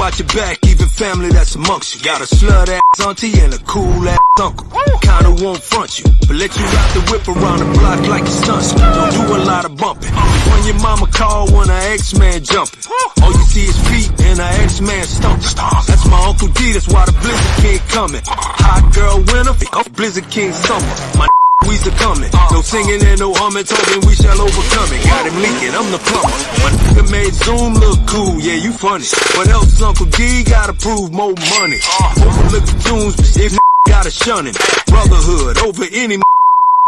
watch your back, even family that's amongst you. Got a slut ass auntie and a cool ass uncle. Kinda won't front you, but let you ride the whip around the block like a stunts. Don't do a lot of bumping. When your mama call when her ex-man jumping, all you see is feet and her ex-man stumping. That's my Uncle D, that's why the Blizzard King coming. Hot girl winter, Blizzard King summer. My we succumbing, no singing and no humming, talking we shall overcome it. Got him leaking, I'm the plumber. My nigga made Zoom look cool, yeah, you funny. What else Uncle D gotta prove? More money. Overlook the tunes, if gotta shun him. Brotherhood over any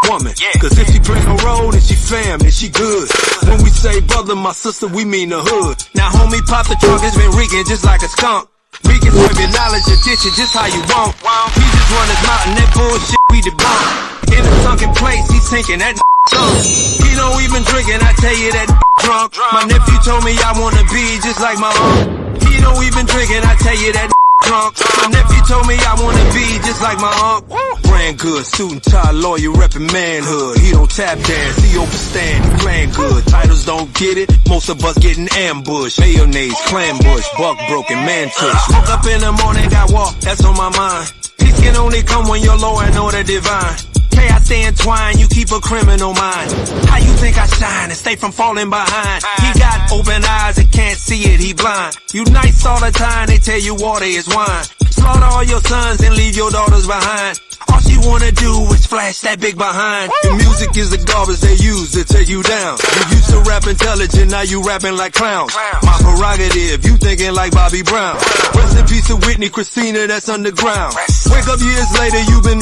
woman. Cause if she play a role, then she fam, then she good. When we say brother, my sister, we mean the hood. Now homie pop the trunk, it's been reeking just like a skunk. We can serve your knowledge and ditch it just how you want. He just run his mouth and that bullshit we debunk. In a sunken place, he's thinking that drunk. He don't even drink and I tell you that drunk. My nephew told me I wanna be just like my uncle. He don't even drink and I tell you that drunk. My nephew told me I wanna be just like my uncle. Brand good, suit and tie, lawyer reppin' manhood. He don't tap dance, he overstand, he playing good. Titles don't get it, most of us getting ambushed. Mayonnaise, clam bush, buck broken, man tush. Woke up in the morning, got walk, that's on my mind. Peace can only come when you're low and order divine. I stay entwined, you keep a criminal mind. How you think I shine and stay from falling behind? He got open eyes and can't see it, he blind. You nice all the time, they tell you water is wine. Slaughter all your sons and leave your daughters behind. All she wanna do is flash that big behind. The music is the garbage they use to take you down. You used to rap intelligent, now you rapping like clowns. My prerogative, you thinking like Bobby Brown. Rest in peace to Whitney Christina, that's underground. Wake up years later, you been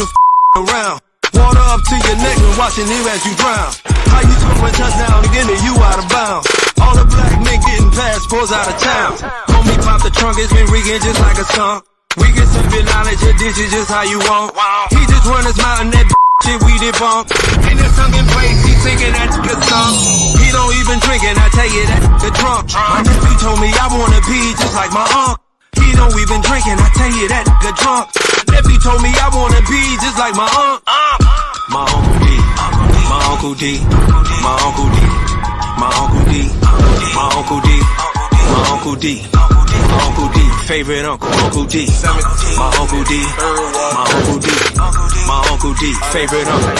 around. Water up to your neck and watching him as you drown. How you scoring touchdown again and you out of bounds? All the black men getting passports out of town. Homie pop the trunk, it's been reeking just like a skunk. We can serve your knowledge, your dishes just how you want. He just run his mouth and that shit we debunk. In the sunken place, he thinking that's good song. He don't even drink and I tell you that the drunk. My nephew told me I wanna be just like my uncle. He don't even drink and I tell you that nigga drunk. Nephew told me I wanna be just like my uncle. My Uncle D, my Uncle D, my Uncle D, my Uncle D, my Uncle D, my Uncle D, my Uncle D, favorite uncle, Uncle D, my Uncle D, my Uncle D, my Uncle D, favorite uncle,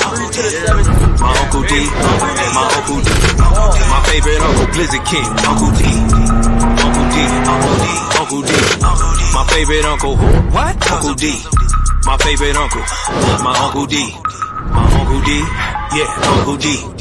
my Uncle D, my Uncle D, my favorite uncle, Blizzard King, Uncle D, Uncle D, Uncle D, Uncle D, my favorite uncle, what? Uncle D, my favorite uncle, my Uncle D, my Uncle D, yeah, Uncle D.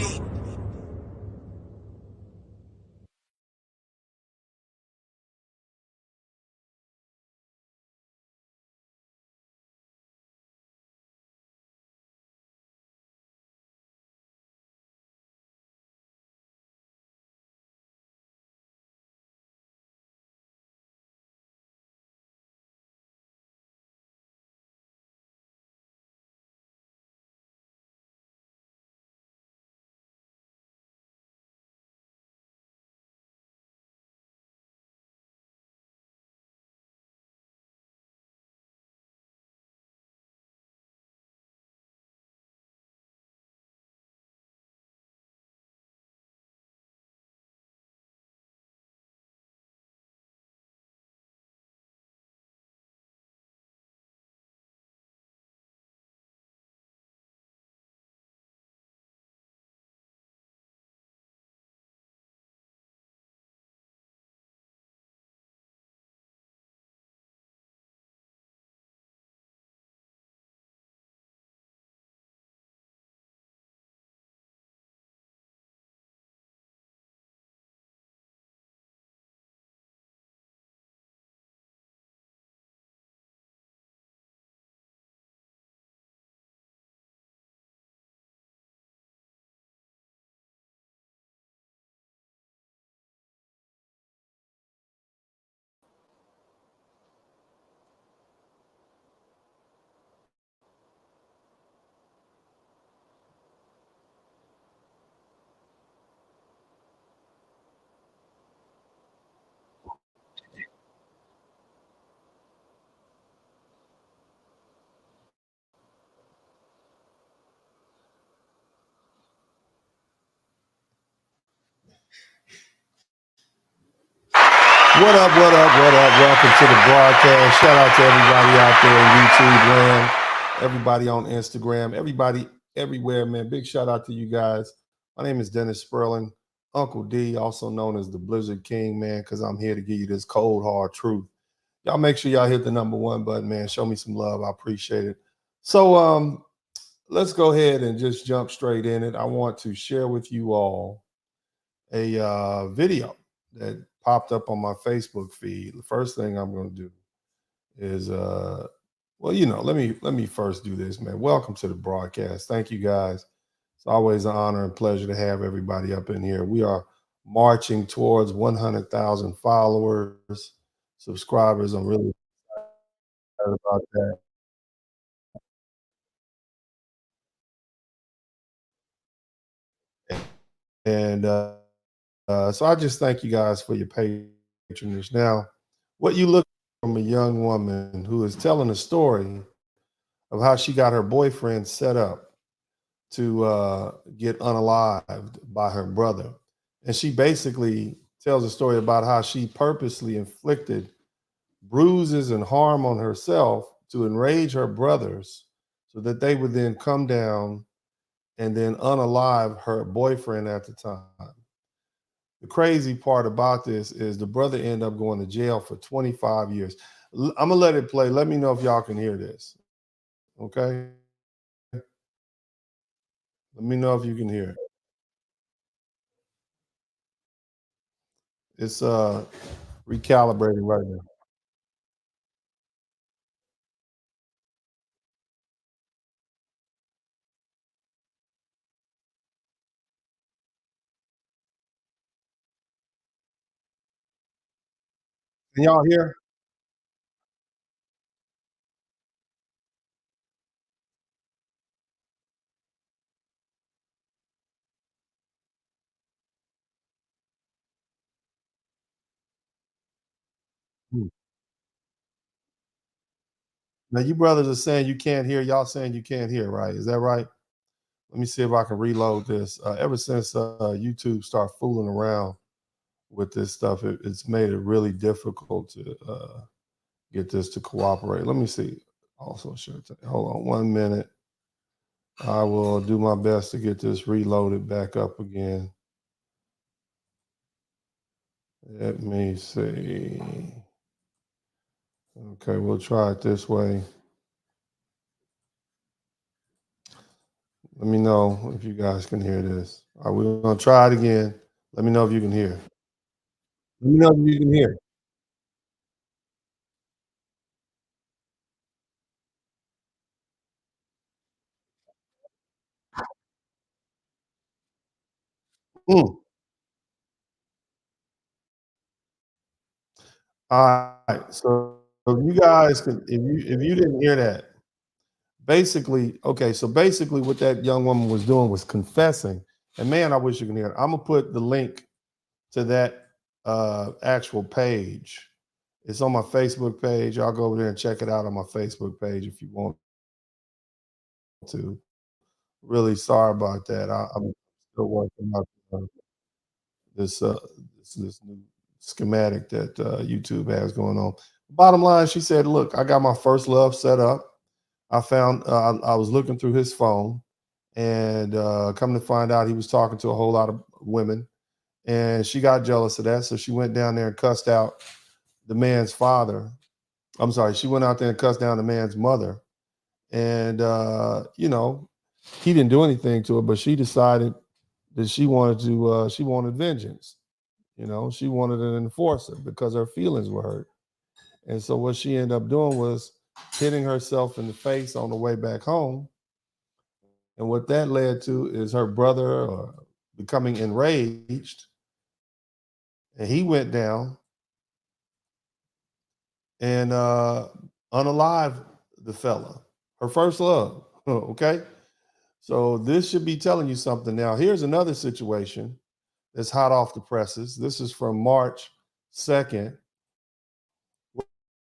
What up, what up, what up? Welcome to the broadcast. Shout out to everybody out there in YouTube land, everybody on Instagram, everybody everywhere, man. Big shout out to you guys. My name is Dennis Sperling, Uncle D, also known as the Blizzard King, man, because I'm here to give you this cold, hard truth. Y'all make sure y'all hit the number one button, man. Show me some love. I appreciate it. So let's go ahead and just jump straight in it. I want to share with you all a video that popped up on my Facebook feed. The first thing I'm going to do is, well, let me first do this, man. Welcome to the broadcast. Thank you guys. It's always an honor and pleasure to have everybody up in here. We are marching towards 100,000 followers, subscribers. I'm really excited about that. And so I just thank you guys for your patronage. Now, what you look from a young woman who is telling a story of how she got her boyfriend set up to get unalived by her brother. And she basically tells a story about how she purposely inflicted bruises and harm on herself to enrage her brothers so that they would then come down and then unalive her boyfriend at the time. The crazy part about this is the brother ended up going to jail for 25 years. I'm gonna let it play. Let me know if y'all can hear this. Okay. Let me know if you can hear it. It's recalibrating right now. Can y'all hear? Hmm. Now you brothers are saying you can't hear. Y'all saying you can't hear, right? Is that right? Let me see if I can reload this. Ever since YouTube started fooling around with this stuff, it's made it really difficult to get this to cooperate. Let me see. Also, sure. Hold on 1 minute. I will do my best to get this reloaded back up again. Let me see. Okay, we'll try it this way. Let me know if you guys can hear this. All right, we're gonna try it again. Let me know if you can hear. Let me know if you can hear. Mm. All right. So if you guys can, if you didn't hear that, basically, okay. So basically, what that young woman was doing was confessing. And man, I wish you can hear it. I'm gonna put the link to that actual page. It's on my Facebook page. Y'all go over there and check it out on my Facebook page if you want to. Really sorry about that. I'm still working out this this new schematic that YouTube has going on. Bottom line, she said, "Look, I got my first love set up. I found I was looking through his phone, and come to find out, he was talking to a whole lot of women, and she got jealous of that, so she went down there and cussed out the man's father. I'm sorry, she went out there and cussed down the man's mother, and he didn't do anything to her, but she decided that she wanted vengeance. She wanted an enforcer because her feelings were hurt. And so what she ended up doing was hitting herself in the face on the way back home. And what that led to is her brother becoming enraged, and he went down and unalive the fella, her first love. Okay. So this should be telling you something. Now, here's another situation that's hot off the presses. This is from March 2nd.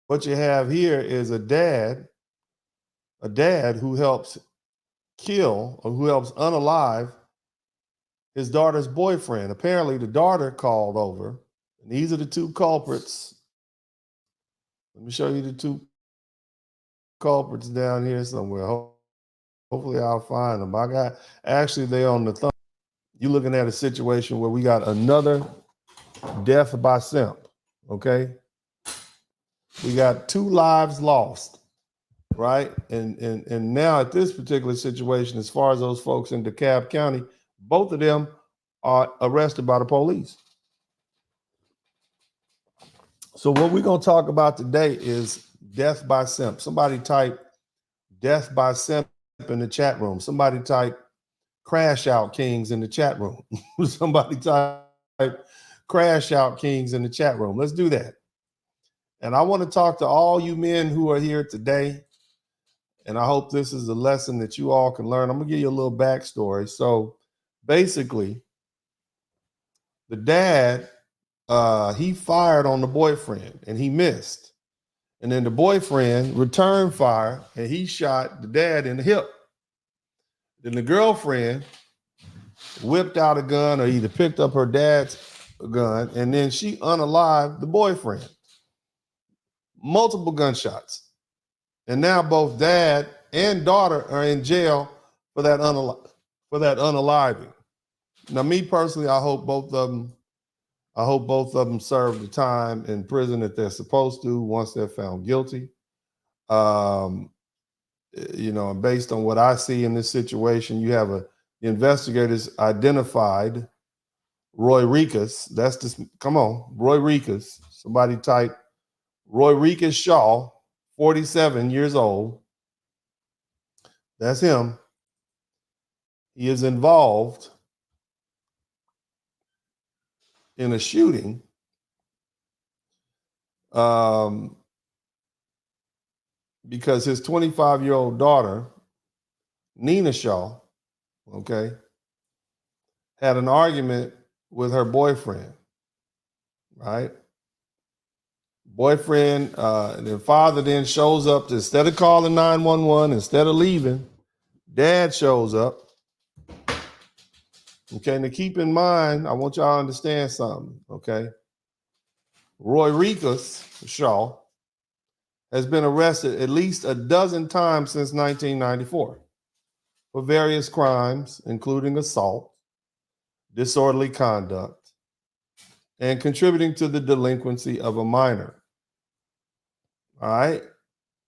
What you have here is a dad who helps kill or who helps unalive his daughter's boyfriend. Apparently, the daughter called over And these are the two culprits. Let me show you the two culprits down here somewhere. Hopefully I'll find them. Actually, they're on the thumb. You're looking at a situation where we got another death by simp, okay? We got 2 lives lost, right? And now at this particular situation, as far as those folks in DeKalb County, both of them are arrested by the police. So what we're gonna talk about today is death by simp. Somebody type death by simp in the chat room. Somebody type crash out kings in the chat room. Somebody type crash out kings in the chat room. Let's do that. And I want to talk to all you men who are here today. And I hope this is a lesson that you all can learn. I'm gonna give you a little backstory. So basically, the dad, he fired on the boyfriend and he missed. And then the boyfriend returned fire and he shot the dad in the hip. Then the girlfriend whipped out a gun or either picked up her dad's gun and then she unalived the boyfriend. Multiple gunshots. And now both dad and daughter are in jail for that unaliving. Now, me personally, I hope both of them serve the time in prison that they're supposed to once they're found guilty. You know, based on what I see in this situation, you have the investigators identified Royricas. That's just, come on, Royricas. Somebody type Royricas Shaw, 47 years old. That's him. He is involved in a shooting because his 25-year-old daughter, Nina Shaw, okay, had an argument with her boyfriend, right? Boyfriend, the father then shows up instead of calling 911, instead of leaving, dad shows up. Okay, now keep in mind, I want y'all to understand something, okay? Royricas Shaw has been arrested at least a dozen times since 1994 for various crimes, including assault, disorderly conduct, and contributing to the delinquency of a minor. All right.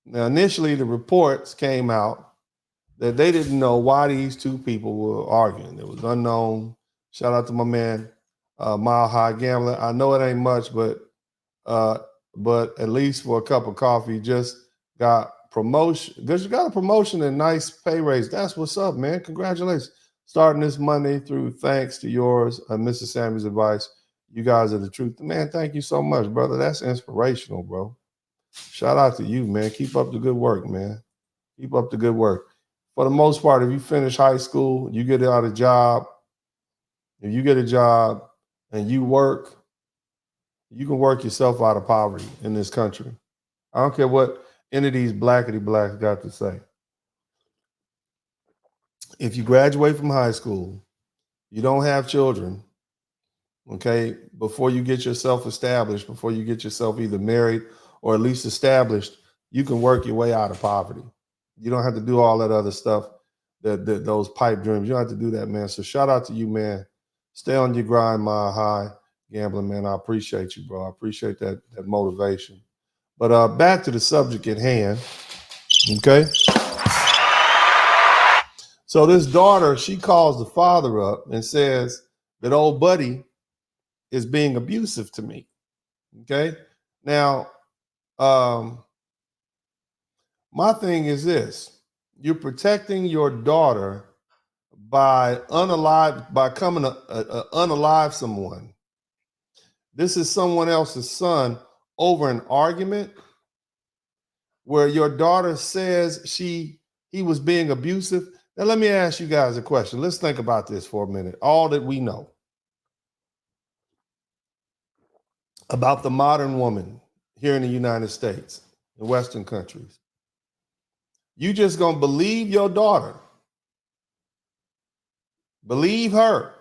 Now, initially, the reports came out that they didn't know why these two people were arguing. It was unknown. Shout out to my man, Mile High Gambler. I know it ain't much, but at least for a cup of coffee, just got promotion. Because you got a promotion and nice pay raise. That's what's up, man. Congratulations. Starting this Monday through thanks to yours and Mr. Sammy's advice. You guys are the truth. Man, thank you so much, brother. That's inspirational, bro. Shout out to you, man. Keep up the good work, man. Keep up the good work. For the most part, if you finish high school, you get out a job. If you get a job and you work, you can work yourself out of poverty in this country. I don't care what any of these blackety blacks got to say. If you graduate from high school, you don't have children, okay, before you get yourself established, before you get yourself either married or at least established, you can work your way out of poverty. You don't have to do all that other stuff, that those pipe dreams. You don't have to do that, man. So shout out to you, man. Stay on your grind, Mile High Gambling, man. I appreciate you, bro. I appreciate that motivation. But back to the subject at hand, okay? So this daughter, she calls the father up and says that old buddy is being abusive to me, okay? Now, my thing is this. You're protecting your daughter by coming to unalive someone. This is someone else's son over an argument where your daughter says he was being abusive. Now, let me ask you guys a question. Let's think about this for a minute. All that we know about the modern woman here in the United States, in Western countries. You just gonna believe your daughter. Believe her.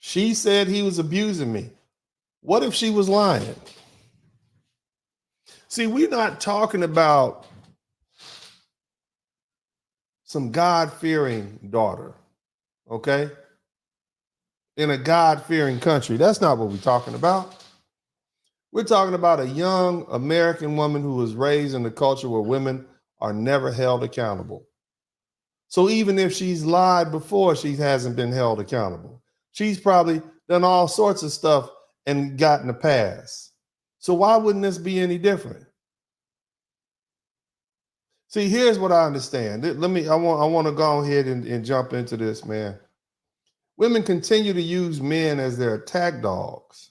She said he was abusing me. What if she was lying? See, we're not talking about some God-fearing daughter, okay? In a God-fearing country. That's not what we're talking about. We're talking about a young American woman who was raised in a culture where women are never held accountable. So even if she's lied before, she hasn't been held accountable. She's probably done all sorts of stuff and gotten a pass. So why wouldn't this be any different? See, here's what I understand. I want to go ahead and jump into this, man. Women continue to use men as their attack dogs,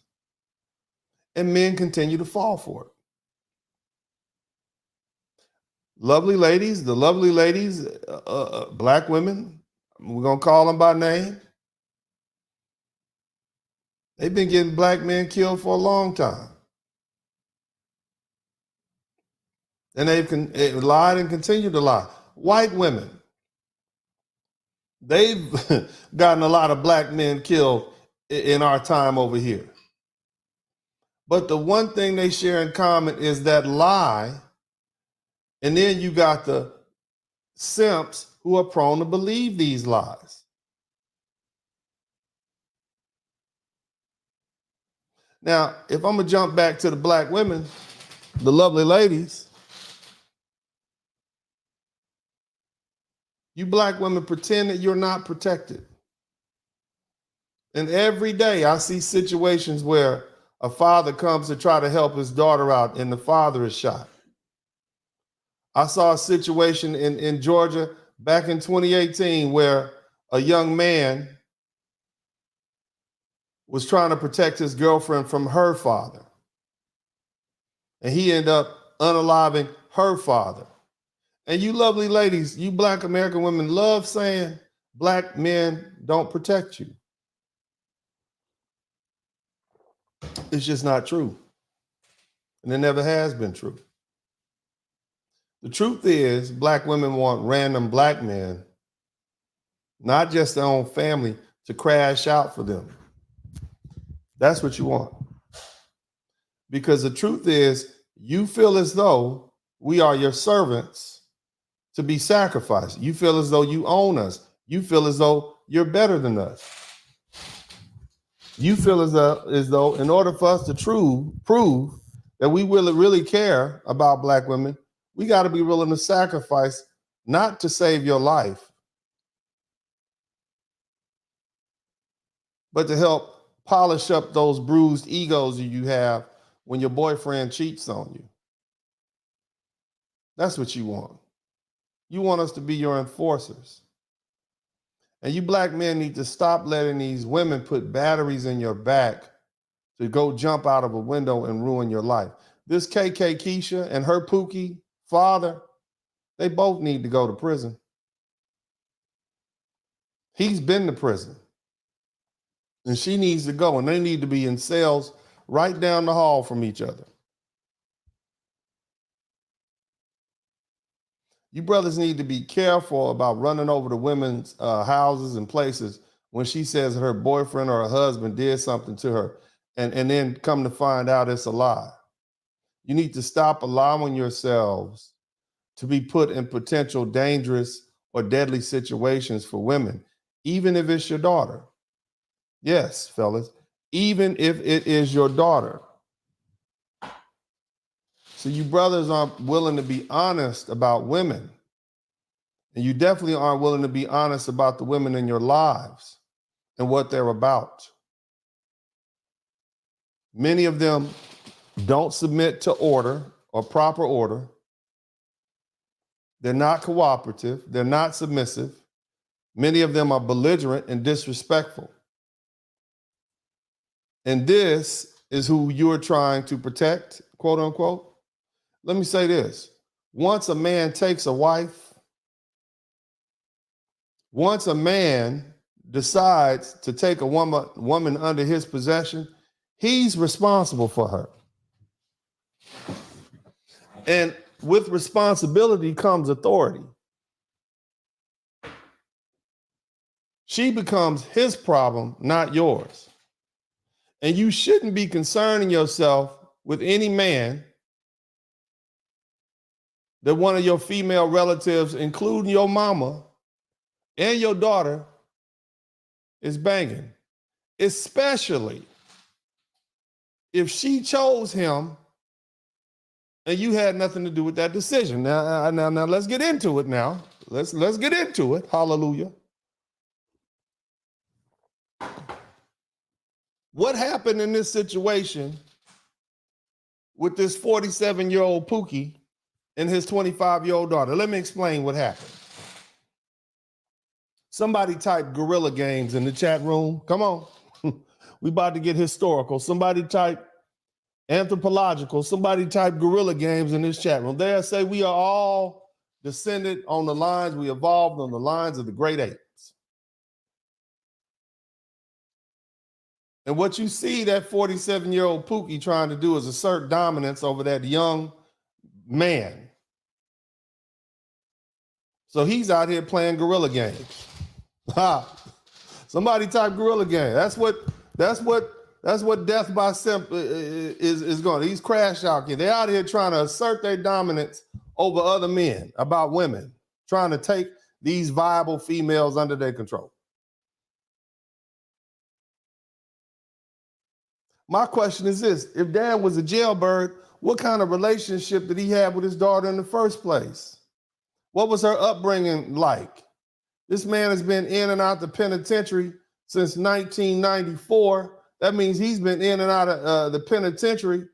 and men continue to fall for it. The lovely ladies, black women, we're going to call them by name. They've been getting black men killed for a long time. And they've lied and continue to lie. White women, they've gotten a lot of black men killed in our time over here. But the one thing they share in common is that lie. And then you got the simps who are prone to believe these lies. Now, if I'm going to jump back to the black women, the lovely ladies, you black women pretend that you're not protected. And every day I see situations where a father comes to try to help his daughter out and the father is shot. I saw a situation in Georgia back in 2018 where a young man was trying to protect his girlfriend from her father. And he ended up unaliving her father. And you lovely ladies, you black American women love saying black men don't protect you. It's just not true. And it never has been true. The truth is, black women want random black men, not just their own family, to crash out for them. That's what you want. Because the truth is, you feel as though we are your servants to be sacrificed. You feel as though you own us. You feel as though you're better than us. You feel as though in order for us to prove that we really care about black women, we got to be willing to sacrifice, not to save your life, but to help polish up those bruised egos you have when your boyfriend cheats on you. That's what you want. You want us to be your enforcers. And you black men need to stop letting these women put batteries in your back to go jump out of a window and ruin your life. This KK Keisha and her Pookie father, they both need to go to prison. He's been to prison. And she needs to go, and they need to be in cells right down the hall from each other. You brothers need to be careful about running over to women's houses and places when she says that her boyfriend or her husband did something to her, and then come to find out it's a lie. You need to stop allowing yourselves to be put in potential dangerous or deadly situations for women, even if it's your daughter. Yes, fellas, even if it is your daughter. So you brothers aren't willing to be honest about women. And you definitely aren't willing to be honest about the women in your lives and what they're about. Many of them don't submit to order or proper order. They're not cooperative. They're not submissive. Many of them are belligerent and disrespectful. And this is who you're trying to protect, quote unquote. Let me say this. Once a man takes a wife, once a man decides to take a woman under his possession, he's responsible for her. And with responsibility comes authority. She becomes his problem, not yours. And you shouldn't be concerning yourself with any man that one of your female relatives, including your mama and your daughter, is banging, especially if she chose him and you had nothing to do with that decision. Now, let's get into it now. Let's get into it. Hallelujah. What happened in this situation with this 47-year-old Pookie and his 25-year-old daughter? Let me explain what happened. Somebody type Guerrilla Games in the chat room. Come on. We about to get historical. Somebody type anthropological. Somebody type Guerrilla Games in this chat room. They'll say we are all descended on the lines, we evolved on the lines of the great apes. And what you see that 47-year-old Pookie trying to do is assert dominance over that young man. So he's out here playing Guerrilla Games. Somebody type Guerrilla Game. That's what death by simp is going. These crash out kids, they're out here trying to assert their dominance over other men about women, trying to take these viable females under their control. My question is this: if Dad was a jailbird, what kind of relationship did he have with his daughter in the first place? What was her upbringing like? This man has been in and out the penitentiary since 1994. That means he's been in and out of the penitentiary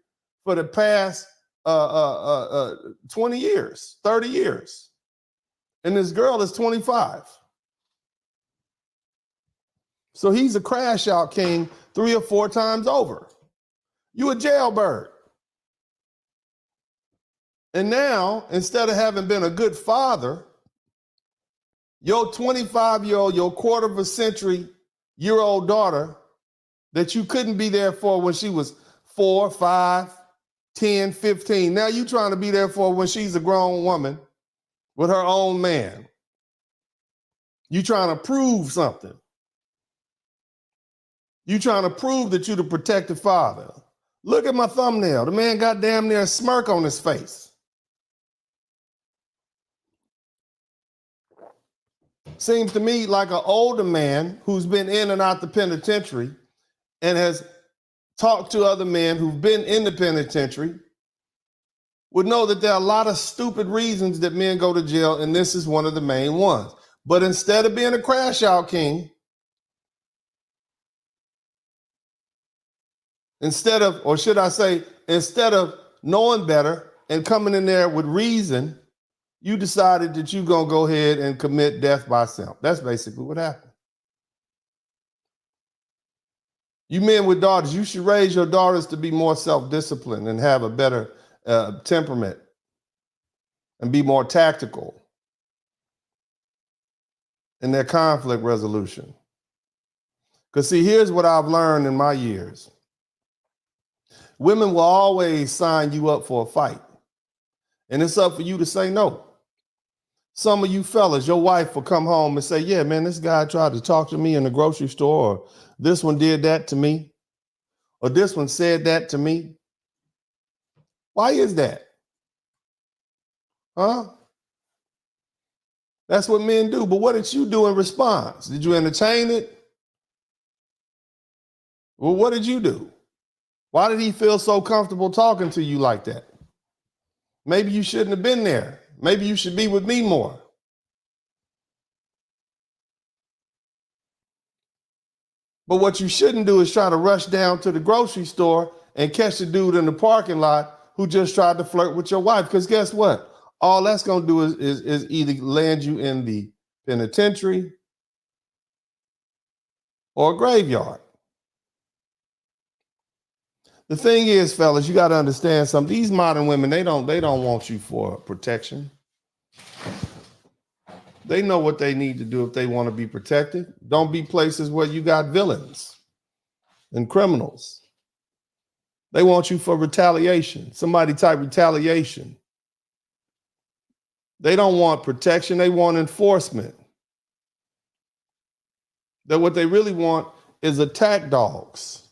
for the past 20 years, 30 years. And this girl is 25. So he's a crash out king 3 or 4 times over. You a jailbird. And now, instead of having been a good father, your 25-year-old, your quarter of a century-year-old daughter that you couldn't be there for when she was 4, 5, 10, 15. Now you're trying to be there for when she's a grown woman with her own man. You're trying to prove something. You're trying to prove that you're the protective father. Look at my thumbnail. The man got damn near a smirk on his face. Seems to me like an older man who's been in and out the penitentiary and has talked to other men who've been in the penitentiary would know that there are a lot of stupid reasons that men go to jail, and this is one of the main ones. But instead of being a crash out king, instead of knowing better and coming in there with reason, you decided that you're going to go ahead and commit death by simp. That's basically what happened. You men with daughters, you should raise your daughters to be more self-disciplined and have a better temperament and be more tactical in their conflict resolution. Because see, here's what I've learned in my years. Women will always sign you up for a fight. And it's up for you to say no. Some of you fellas, your wife will come home and say, yeah, man, this guy tried to talk to me in the grocery store, or this one did that to me, or this one said that to me. Why is that? Huh? That's what men do. But what did you do in response? Did you entertain it? Well, what did you do? Why did he feel so comfortable talking to you like that? Maybe you shouldn't have been there. Maybe you should be with me more. But what you shouldn't do is try to rush down to the grocery store and catch the dude in the parking lot who just tried to flirt with your wife. Because guess what? All that's going to do is either land you in the penitentiary or a graveyard. The thing is, fellas, you got to understand something. These modern women, they don't want you for protection. They know what they need to do if they want to be protected. Don't be places where you got villains and criminals. They want you for retaliation. Somebody type retaliation. They don't want protection. They want enforcement. That what they really want is attack dogs.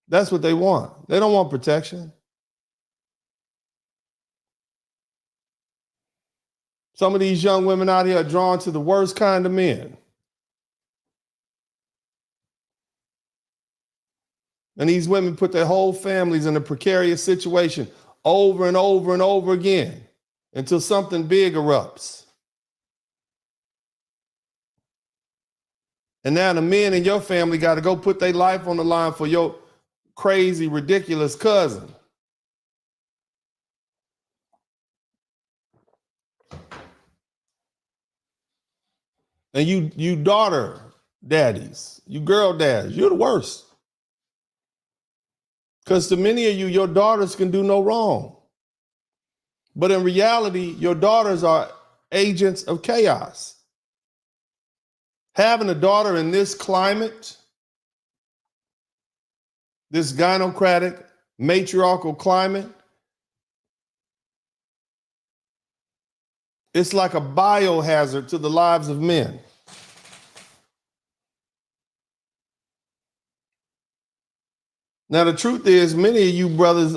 That's what they want. They don't want protection. Some of these young women out here are drawn to the worst kind of men. And these women put their whole families in a precarious situation over and over and over again until something big erupts. And now the men in your family got to go put their life on the line for your crazy, ridiculous cousin. And you daughter daddies, you girl dads, you're the worst. Because to many of you, your daughters can do no wrong. But in reality, your daughters are agents of chaos. Having a daughter in this climate, this gynocratic, matriarchal climate, it's like a biohazard to the lives of men. Now, the truth is, many of you brothers,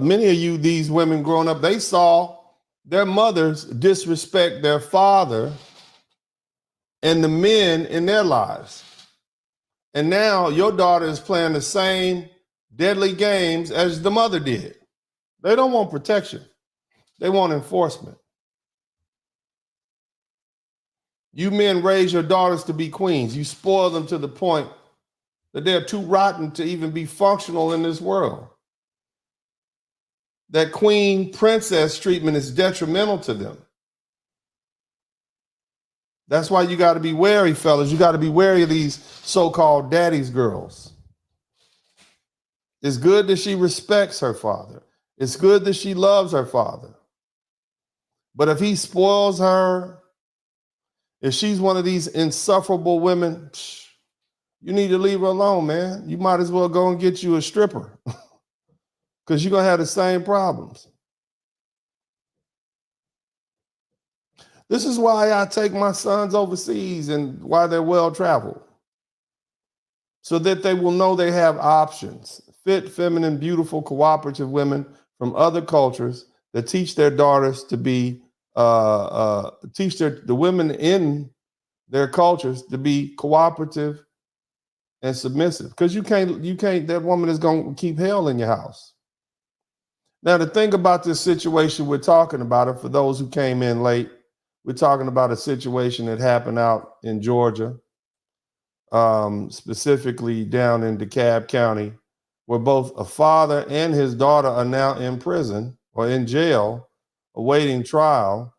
many of you, these women growing up, they saw their mothers disrespect their father and the men in their lives. And now your daughter is playing the same deadly games as the mother did. They don't want protection. They want enforcement. You men raise your daughters to be queens. You spoil them to the point that they're too rotten to even be functional in this world. That queen princess treatment is detrimental to them. That's why you got to be wary, fellas. You got to be wary of these so-called daddy's girls. It's good that she respects her father. It's good that she loves her father. But if he spoils her, if she's one of these insufferable women, you need to leave her alone, man. You might as well go and get you a stripper because you're going to have the same problems. This is why I take my sons overseas and why they're well-traveled, so that they will know they have options. Fit, feminine, beautiful, cooperative women from other cultures that teach their daughters to be, the women in their cultures to be cooperative and submissive. Because you can't, that woman is going to keep hell in your house. Now, the thing about this situation we're talking about, it for those who came in late, we're talking about a situation that happened out in Georgia, specifically down in DeKalb County, where both a father and his daughter are now in prison or in jail awaiting trial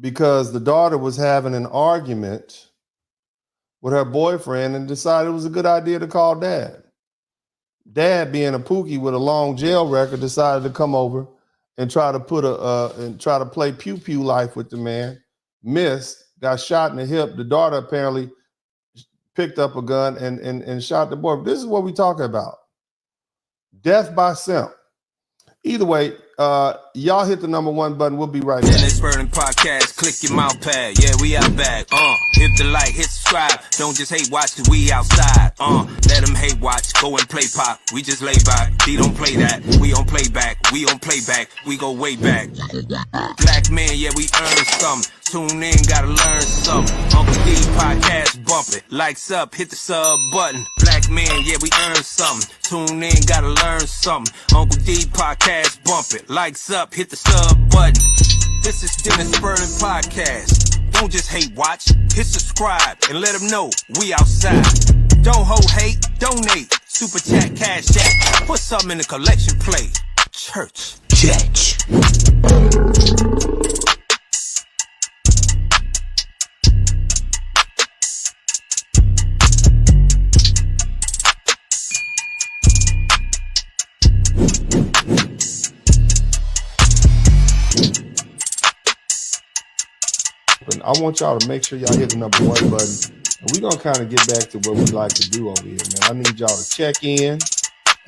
because the daughter was having an argument with her boyfriend and decided it was a good idea to call dad. Dad, being a pookie with a long jail record, decided to come over and try to play pew pew life with the man. Missed, got shot in the hip. The daughter apparently picked up a gun and shot the boy. This is what we're talking about. Death by simp. Either way, y'all hit the #1 button. We'll be right back. Dennis Burning Podcast, click your mouse pad. Yeah, we out back. Hit the like, hit subscribe. Don't just hate watch, cause we outside. Let them hate watch, go and play pop. We just lay back. He don't play that. We on playback. We on playback. We go way back. Black men, yeah, we earn something. Tune in, gotta learn something. Uncle D Podcast, bump it. Likes up, hit the sub button. Black men, yeah, we earn something. Tune in, gotta learn something. Uncle D Podcast, bump it. Likes up, hit the sub button. This is Dennis Burning Podcast. Don't just hate watch, hit subscribe and let them know we outside. Don't hold hate, donate. Super chat, cash app. Put something in the collection plate. Church. I want y'all to make sure y'all hit the #1 button. And we're going to kind of get back to what we like to do over here, man. I need y'all to check in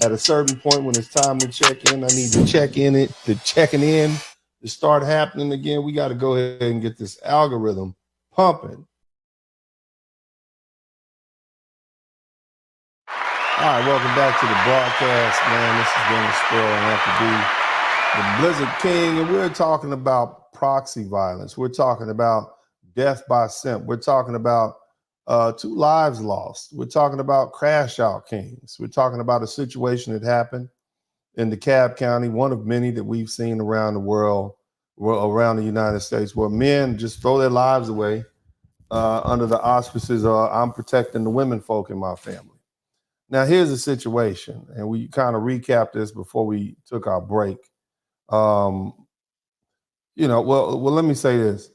at a certain point when it's time to check in. I need to checking in to start happening again. We got to go ahead and get this algorithm pumping. All right, welcome back to the broadcast, man. This is Dennis Sparrow and the Blizzard King, and we're talking about proxy violence. We're talking about death by simp. We're talking about 2 lives lost. We're talking about crash out kings. We're talking about a situation that happened in DeKalb County, one of many that we've seen around the world, around the United States, where men just throw their lives away under the auspices of I'm protecting the women folk in my family. Now, here's the situation, and we kind of recapped this before we took our break. Well, let me say this.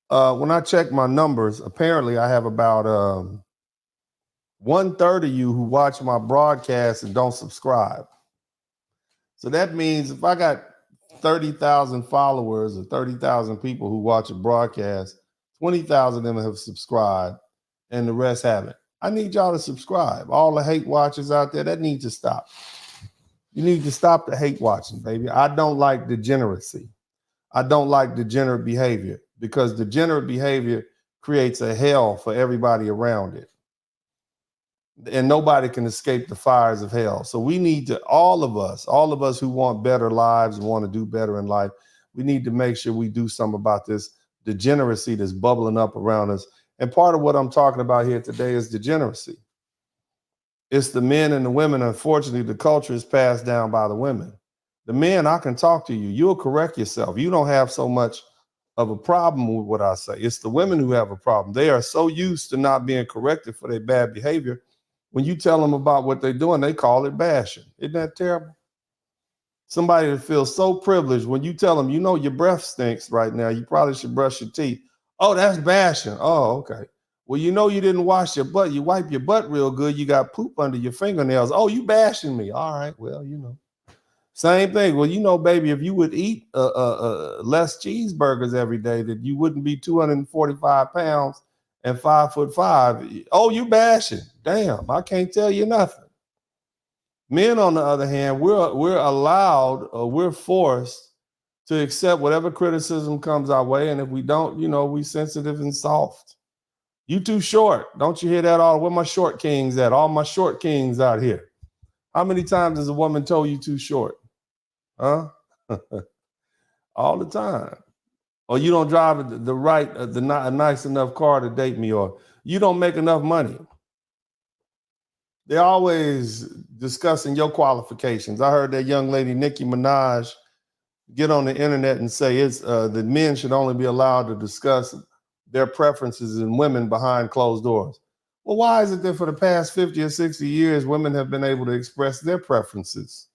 When I check my numbers, apparently I have about 1/3 of you who watch my broadcast and don't subscribe. So that means if I got 30,000 followers or 30,000 people who watch a broadcast, 20,000 of them have subscribed and the rest haven't. I need y'all to subscribe. All the hate watchers out there, that needs to stop. You need to stop the hate watching, baby. I don't like degeneracy. I don't like degenerate behavior because degenerate behavior creates a hell for everybody around it. And nobody can escape the fires of hell. So we need to, all of us who want better lives and want to do better in life, we need to make sure we do something about this degeneracy that's bubbling up around us. And part of what I'm talking about here today is degeneracy. It's the men and the women. Unfortunately, the culture is passed down by the women. The men, I can talk to you. You'll correct yourself. You don't have so much of a problem with what I say. It's the women who have a problem. They are so used to not being corrected for their bad behavior. When you tell them about what they're doing, they call it bashing. Isn't that terrible? Somebody that feels so privileged, when you tell them, you know, your breath stinks right now, you probably should brush your teeth. Oh, that's bashing. Oh, okay. Well, you know, you didn't wash your butt. You wipe your butt real good. You got poop under your fingernails. Oh, you bashing me. All right. Well, you know, same thing. Well, you know, baby, if you would eat less cheeseburgers every day, that you wouldn't be 245 pounds and 5'5". Oh, you bashing. Damn, I can't tell you nothing. Men, on the other hand, we're allowed or we're forced to accept whatever criticism comes our way. And if we don't, you know, we sensitive and soft. You too short. Don't you hear that all? Where my short kings at? All my short kings out here. How many times has a woman told you too short? Huh? All the time. Or you don't drive a nice enough car to date me, or you don't make enough money. They're always discussing your qualifications. I heard that young lady, Nicki Minaj, get on the internet and say that men should only be allowed to discuss their preferences in women behind closed doors. Well, why is it that for the past 50 or 60 years, women have been able to express their preferences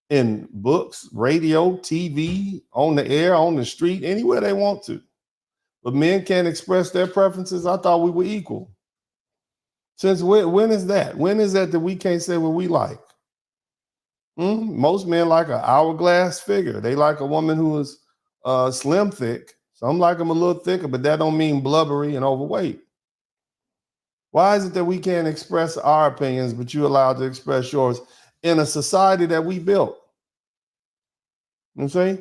in books, radio, TV, on the air, on the street, anywhere they want to? But men can't express their preferences? I thought we were equal. Since when is that? When is that we can't say what we like? Most men like an hourglass figure. They like a woman who is slim thick. Some like them a little thicker, but that don't mean blubbery and overweight. Why is it that we can't express our opinions, but you're allowed to express yours in a society that we built? You see?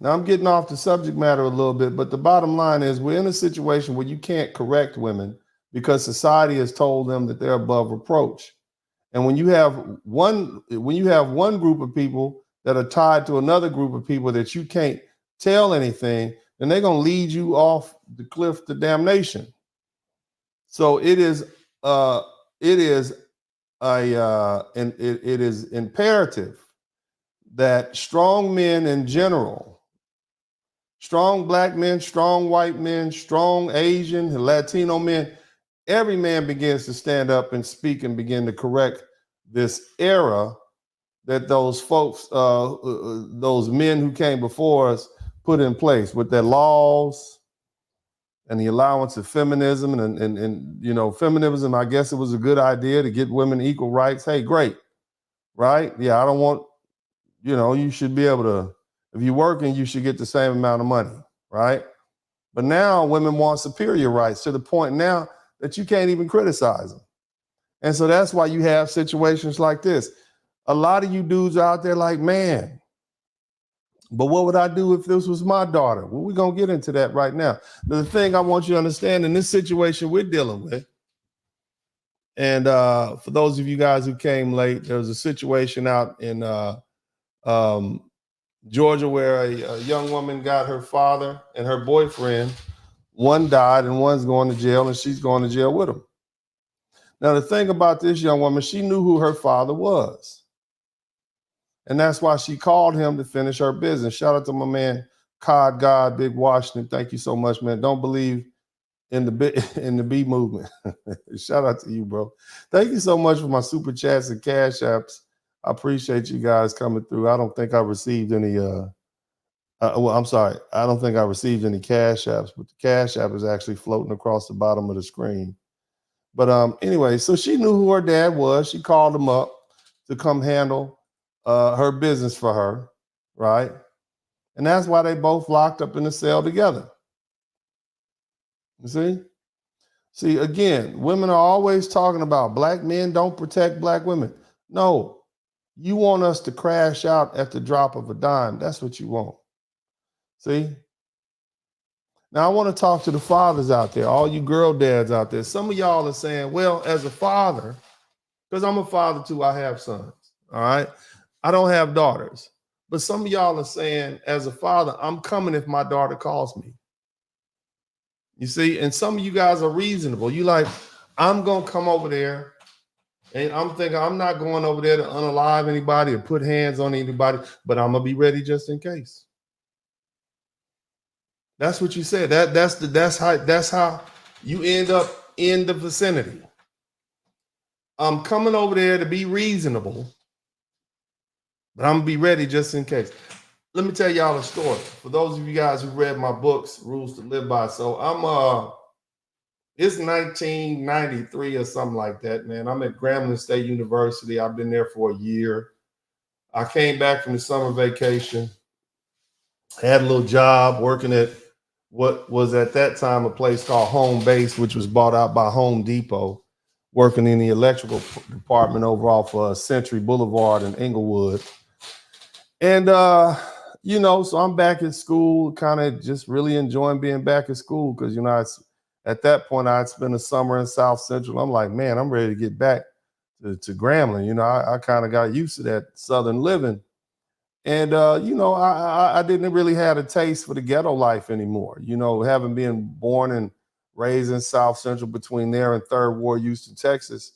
Now I'm getting off the subject matter a little bit, but the bottom line is we're in a situation where you can't correct women because society has told them that they're above reproach. And when you have one group of people that are tied to another group of people that you can't tell anything, then they're going to lead you off the cliff to damnation. So it is imperative that strong men in general, strong black men, strong white men, strong Asian and Latino men, every man begins to stand up and speak and begin to correct this era that those folks, those men who came before us put in place with their laws and the allowance of feminism and you know, feminism, I guess it was a good idea to get women equal rights. Hey, great, right? Yeah, I don't want, you know, you should be able to, if you're working, you should get the same amount of money, right? But now women want superior rights to the point now that you can't even criticize them. And so that's why you have situations like this. A lot of you dudes out there like, man, but what would I do if this was my daughter? Well, we're going to get into that right now. The thing I want you to understand in this situation we're dealing with And for those of you guys who came late, there was a situation out in um, Georgia where a young woman got her father and her boyfriend. One died and one's going to jail, and she's going to jail with him. Now, the thing about this young woman, she knew who her father was. And that's why she called him to finish her business. Shout out to my man, Cod God, Big Washington. Thank you so much, man. Don't believe in the B movement. Shout out to you, bro. Thank you so much for my super chats and cash apps. I appreciate you guys coming through. I don't think I received any well, I'm sorry. I don't think I received any cash apps, but the cash app is actually floating across the bottom of the screen. But anyway, so she knew who her dad was. She called him up to come handle her business for her, right? And that's why they both locked up in the cell together. You see? See, again, women are always talking about black men don't protect black women. No, you want us to crash out at the drop of a dime. That's what you want. See? Now, I want to talk to the fathers out there, all you girl dads out there. Some of y'all are saying, well, as a father, because I'm a father too, I have sons, all right? I don't have daughters. But some of y'all are saying, as a father, I'm coming if my daughter calls me. You see, and some of you guys are reasonable. You like, I'm going to come over there, and I'm thinking I'm not going over there to unalive anybody or put hands on anybody, but I'm going to be ready just in case. That's what you said. That's how you end up in the vicinity. I'm coming over there to be reasonable, but I'm going to be ready just in case. Let me tell y'all a story. For those of you guys who read my books, Rules to Live By. So it's 1993 or something like that, man. I'm at Grambling State University. I've been there for a year. I came back from the summer vacation, had a little job working at what was at that time a place called Home Base, which was bought out by Home Depot, working in the electrical department over off Century Boulevard in Inglewood. And so I'm back at school, kind of just really enjoying being back at school because, at that point I'd spent a summer in South Central. I'm like, man, I'm ready to get back to Grambling. I kind of got used to that Southern living. And, I didn't really have a taste for the ghetto life anymore. Having been born and raised in South Central between there and Third Ward, Houston, Texas,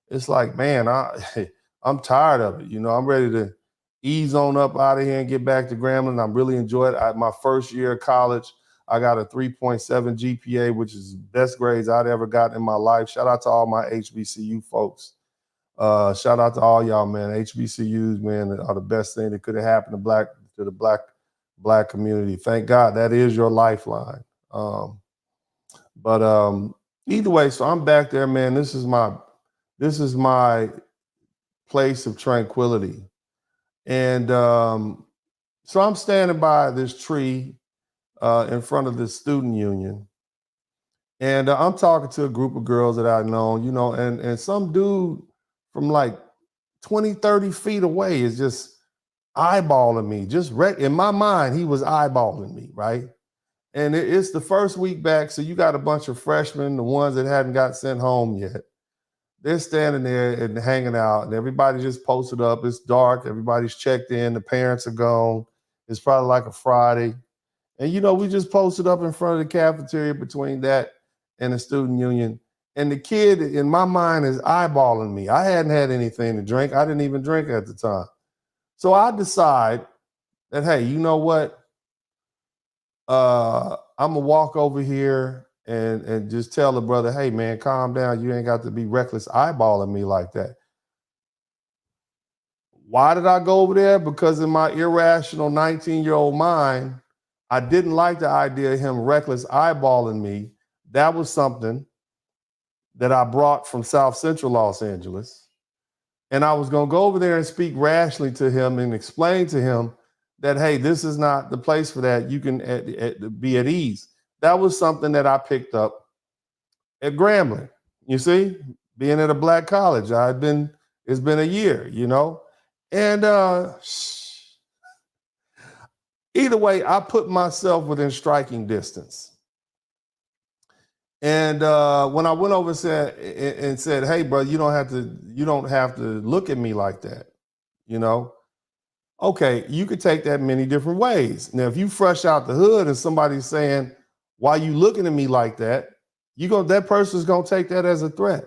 it's like, man, I'm tired of it. I'm ready to ease on up out of here and get back to Grambling. I'm really enjoying it. My first year of college, I got a 3.7 GPA, which is the best grades I'd ever gotten in my life. Shout out to all my HBCU folks. Shout out to all y'all, man. HBCUs, man, are the best thing that could have happened to the black community. Thank God that is your lifeline. But either way, so I'm back there, man. This is my place of tranquility. And so I'm standing by this tree in front of the student union. And I'm talking to a group of girls that I know, and some dude from like 20, 30 feet away is just eyeballing me. In my mind, he was eyeballing me, right? And it's the first week back, so you got a bunch of freshmen, the ones that hadn't got sent home yet. They're standing there and hanging out, and everybody just posted up. It's dark. Everybody's checked in. The parents are gone. It's probably like a Friday. And, we just posted up in front of the cafeteria between that and the student union. And the kid, in my mind, is eyeballing me. I hadn't had anything to drink. I didn't even drink at the time. So I decide that, hey, you know what? I'm going to walk over here and just tell the brother, hey, man, calm down. You ain't got to be reckless eyeballing me like that. Why did I go over there? Because in my irrational 19-year-old mind, I didn't like the idea of him reckless eyeballing me. That was something that I brought from South Central Los Angeles. And I was going to go over there and speak rationally to him and explain to him that, hey, this is not the place for that. You can be at ease. That was something that I picked up at Grambling. You see, being at a black college, it's been a year, and either way, I put myself within striking distance. And when I went over and said, "Hey, bro, you don't have to look at me like that," you know. Okay, you could take that many different ways. Now, if you fresh out the hood and somebody's saying, "Why you looking at me like that?" That person's gonna take that as a threat.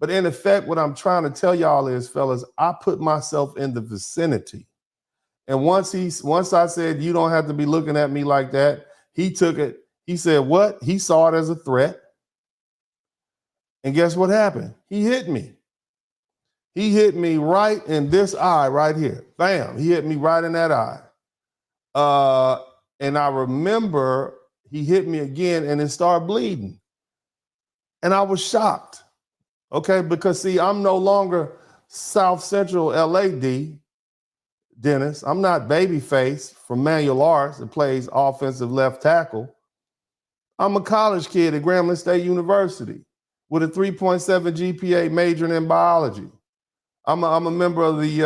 But in effect, what I'm trying to tell y'all is, fellas, I put myself in the vicinity. And once I said, "You don't have to be looking at me like that," he took it. He said, "What?" He saw it as a threat. And guess what happened? He hit me. He hit me right in this eye right here. Bam. He hit me right in that eye. And I remember he hit me again and it started bleeding. And I was shocked. Okay, because see, I'm no longer South Central LAD Dennis. I'm not Babyface from Manual Arts that plays offensive left tackle. I'm a college kid at Grambling State University with a 3.7 GPA, majoring in biology. I'm a member of the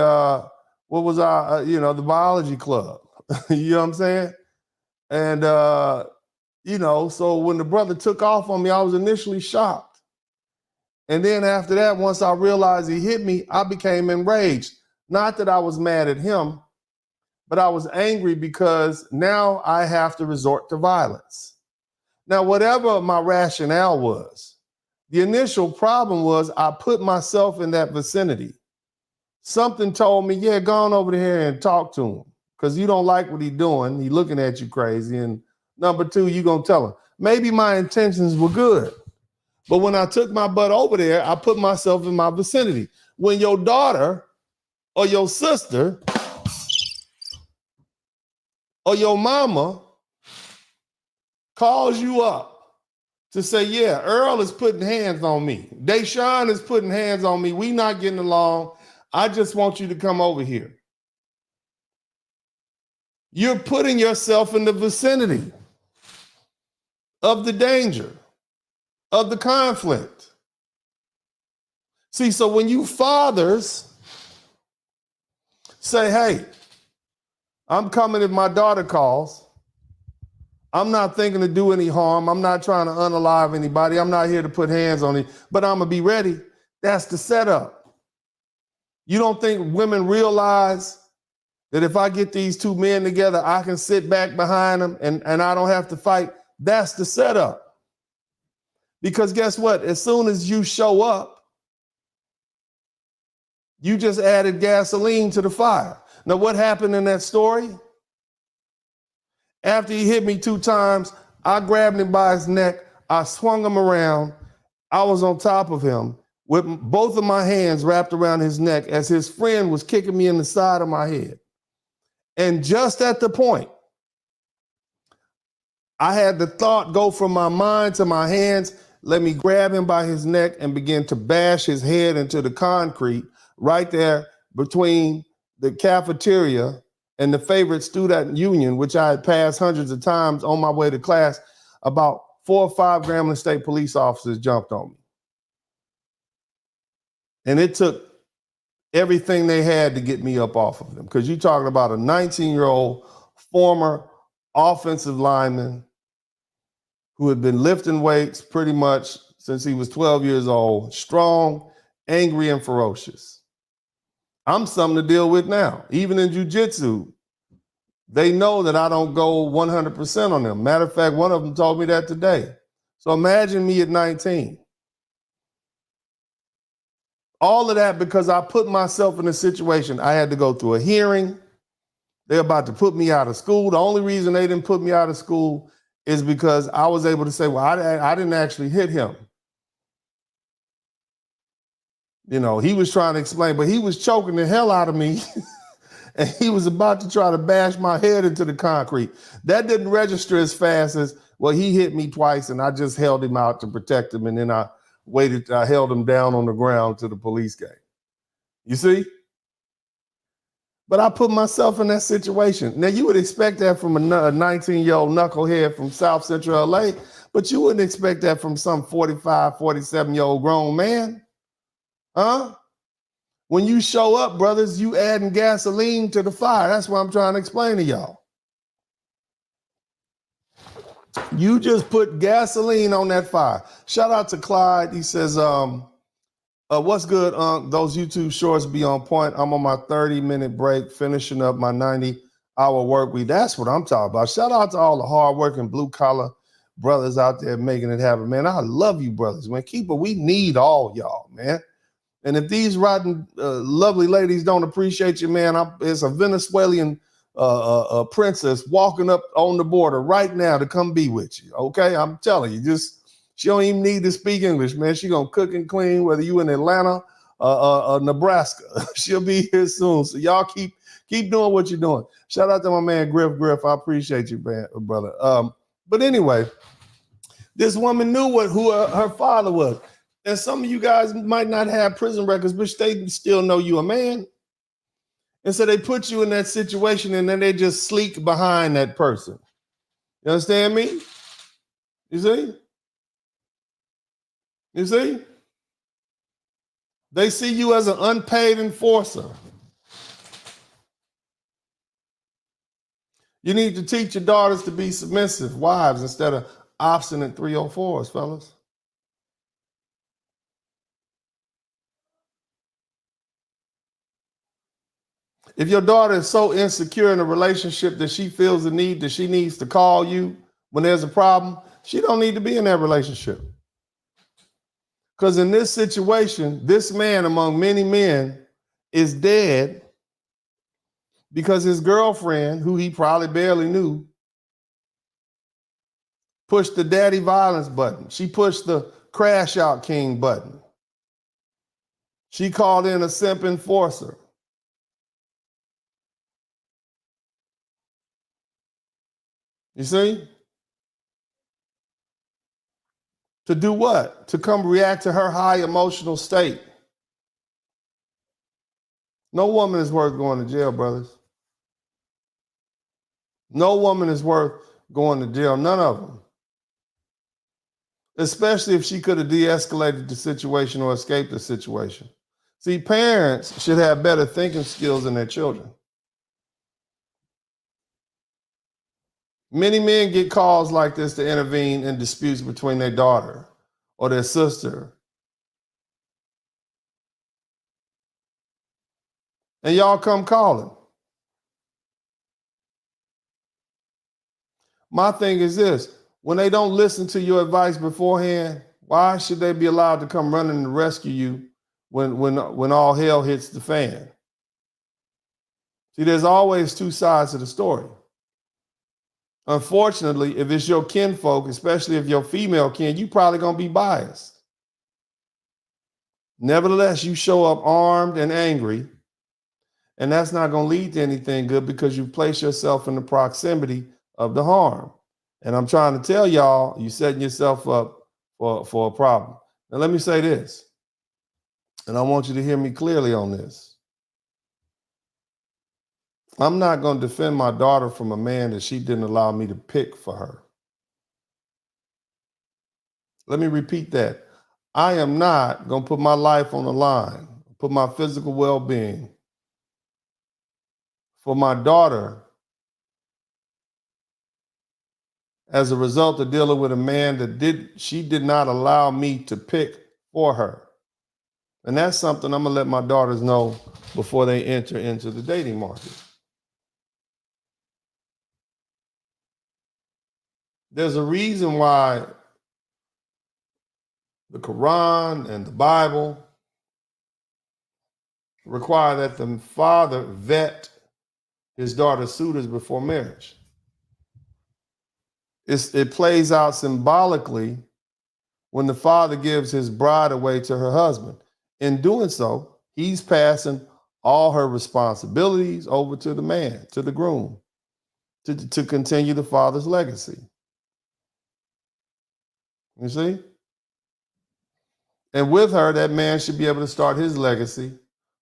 the biology club. You know what I'm saying? And so when the brother took off on me, I was initially shocked. And then after that, once I realized he hit me, I became enraged. Not that I was mad at him, but I was angry because now I have to resort to violence. Now, whatever my rationale was, the initial problem was I put myself in that vicinity. Something told me, yeah, go on over there and talk to him because you don't like what he's doing. He's looking at you crazy. And number two, you're going to tell him. Maybe my intentions were good. But when I took my butt over there, I put myself in my vicinity. When your daughter or your sister or your mama calls you up to say, yeah, Earl is putting hands on me. Deshaun is putting hands on me. We not getting along. I just want you to come over here. You're putting yourself in the vicinity of the danger, of the conflict. See, so when you fathers say, hey, I'm coming if my daughter calls, I'm not thinking to do any harm. I'm not trying to unalive anybody. I'm not here to put hands on it, but I'm going to be ready. That's the setup. You don't think women realize that if I get these two men together, I can sit back behind them and I don't have to fight? That's the setup. Because guess what? As soon as you show up, you just added gasoline to the fire. Now, what happened in that story? After he hit me 2 times, I grabbed him by his neck. I swung him around. I was on top of him with both of my hands wrapped around his neck as his friend was kicking me in the side of my head. And just at the point, I had the thought go from my mind to my hands. Let me grab him by his neck and begin to bash his head into the concrete right there between the cafeteria and the favorite student union, which I had passed hundreds of times on my way to class. About 4 or 5 Grambling State police officers jumped on me. And it took everything they had to get me up off of them. Because you're talking about a 19-year-old former offensive lineman who had been lifting weights pretty much since he was 12 years old, strong, angry, and ferocious. I'm something to deal with now. Even in jiu-jitsu, they know that I don't go 100% on them. Matter of fact, one of them told me that today. So imagine me at 19. All of that because I put myself in a situation. I had to go through a hearing. They're about to put me out of school. The only reason they didn't put me out of school is because I was able to say, well, I didn't actually hit him. You know, he was trying to explain, but he was choking the hell out of me. And he was about to try to bash my head into the concrete. That didn't register as fast as, well, he hit me twice and I just held him out to protect him. And then I held him down on the ground till the police came. You see? But I put myself in that situation. Now, you would expect that from a 19-year-old knucklehead from South Central LA, but you wouldn't expect that from some 45, 47-year-old grown man. Huh? When you show up, brothers, you adding gasoline to the fire. That's what I'm trying to explain to y'all. You just put gasoline on that fire. Shout out to Clyde. He says, what's good, those YouTube shorts be on point. I'm on my 30-minute break, finishing up my 90-hour work week. That's what I'm talking about. Shout out to all the hardworking blue-collar brothers out there making it happen, man. I love you, brothers, man. Keep it. We need all y'all, man. And if these rotten, lovely ladies don't appreciate you, man, it's a Venezuelan princess walking up on the border right now to come be with you. Okay, I'm telling you, she don't even need to speak English, man. She gonna cook and clean whether you in Atlanta, Nebraska. She'll be here soon. So y'all keep doing what you're doing. Shout out to my man Griff. I appreciate you, man, brother. But anyway, this woman knew who her father was. And some of you guys might not have prison records, but they still know you a man. And so they put you in that situation and then they just sleek behind that person. You understand me? You see? You see? They see you as an unpaid enforcer. You need to teach your daughters to be submissive wives instead of obstinate 304s, fellas. If your daughter is so insecure in a relationship that she feels the need that she needs to call you when there's a problem, she don't need to be in that relationship. Because in this situation, this man among many men is dead because his girlfriend, who he probably barely knew, pushed the daddy violence button. She pushed the crash out king button. She called in a simp enforcer. You see? To do what? To come react to her high emotional state. No woman is worth going to jail, brothers. No woman is worth going to jail. None of them. Especially if she could have de-escalated the situation or escaped the situation. See, parents should have better thinking skills than their children. Many men get calls like this to intervene in disputes between their daughter or their sister. And y'all come calling. My thing is this, when they don't listen to your advice beforehand, why should they be allowed to come running to rescue you when all hell hits the fan? See, there's always two sides to the story. Unfortunately, if it's your kinfolk, especially if you're female kin, you probably gonna be biased. Nevertheless, you show up armed and angry, and that's not gonna lead to anything good because you place yourself in the proximity of the harm. And I'm trying to tell y'all, you're setting yourself up for a problem. Now let me say this, and I want you to hear me clearly on this. I'm not going to defend my daughter from a man that she didn't allow me to pick for her. Let me repeat that. I am not going to put my life on the line, put my physical well-being for my daughter as a result of dealing with a man that she did not allow me to pick for her. And that's something I'm going to let my daughters know before they enter into the dating market. There's a reason why the Quran and the Bible require that the father vet his daughter's suitors before marriage. It plays out symbolically when the father gives his bride away to her husband. In doing so, he's passing all her responsibilities over to the man, to the groom, to continue the father's legacy. You see? And with her, that man should be able to start his legacy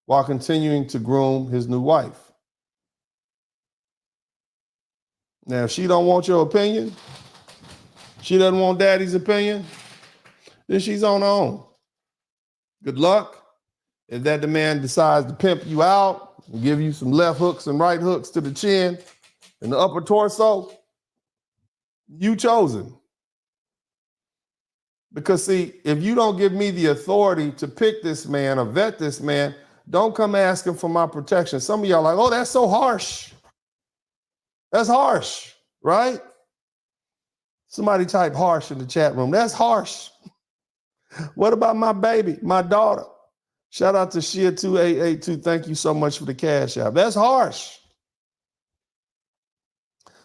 while continuing to groom his new wife. Now, if she don't want your opinion, she doesn't want daddy's opinion, then she's on her own. Good luck. If that man decides to pimp you out and give you some left hooks and right hooks to the chin and the upper torso, You chosen. Because see, if you don't give me the authority to pick this man or vet this man, don't come asking for my protection. Some of y'all are like, oh, that's so harsh. That's harsh, right? Somebody type harsh in the chat room. That's harsh. What about my baby, my daughter? Shout out to Shia2882. Thank you so much for the cash app. That's harsh.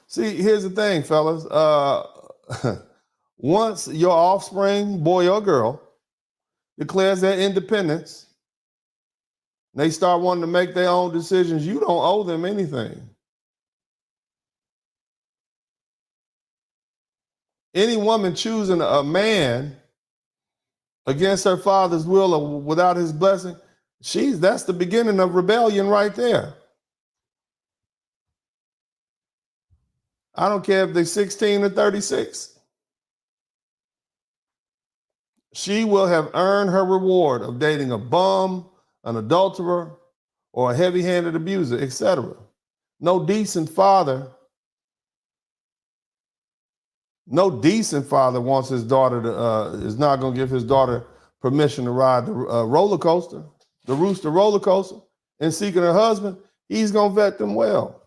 See, here's the thing, fellas. Once your offspring, boy or girl, declares their independence, they start wanting to make their own decisions, you don't owe them anything. Any woman choosing a man against her father's will or without his blessing, that's the beginning of rebellion right there. I don't care if they're 16 or 36. She will have earned her reward of dating a bum, an adulterer, or a heavy-handed abuser, etc. No decent father wants his daughter to, is not going to give his daughter permission to ride the roller coaster, the Rooster roller coaster, and seeking her husband. He's going to vet them well.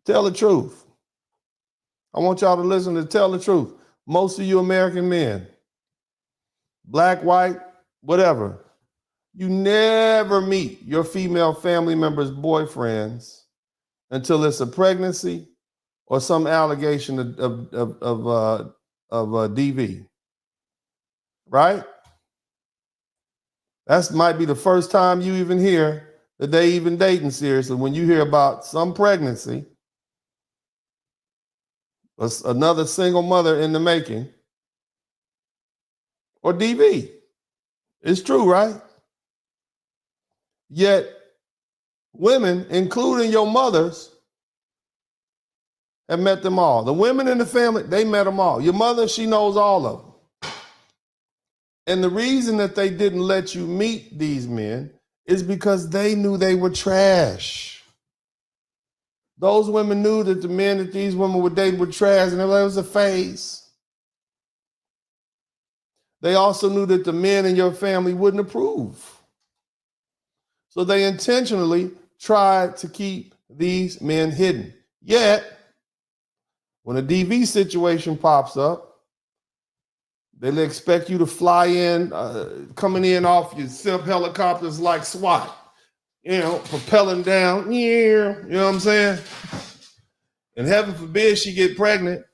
Tell the truth. I want y'all to listen to tell the truth. Most of you American men, black, white, whatever, you never meet your female family members' boyfriends until it's a pregnancy or some allegation of DV, right? That might be the first time you even hear that they even dating seriously, when you hear about some pregnancy, another single mother in the making, or DV. It's true, right? Yet women, including your mothers, have met them all. The women in the family, they met them all. Your mother, she knows all of them. And the reason that they didn't let you meet these men is because they knew they were trash. Those women knew that the men that these women would date were trash, and it was a phase. They also knew that the men in your family wouldn't approve. So they intentionally tried to keep these men hidden. Yet, when a DV situation pops up, they'll expect you to fly in, coming in off your SIP helicopters like SWAT. Propelling down, you know what I'm saying? And heaven forbid she get pregnant.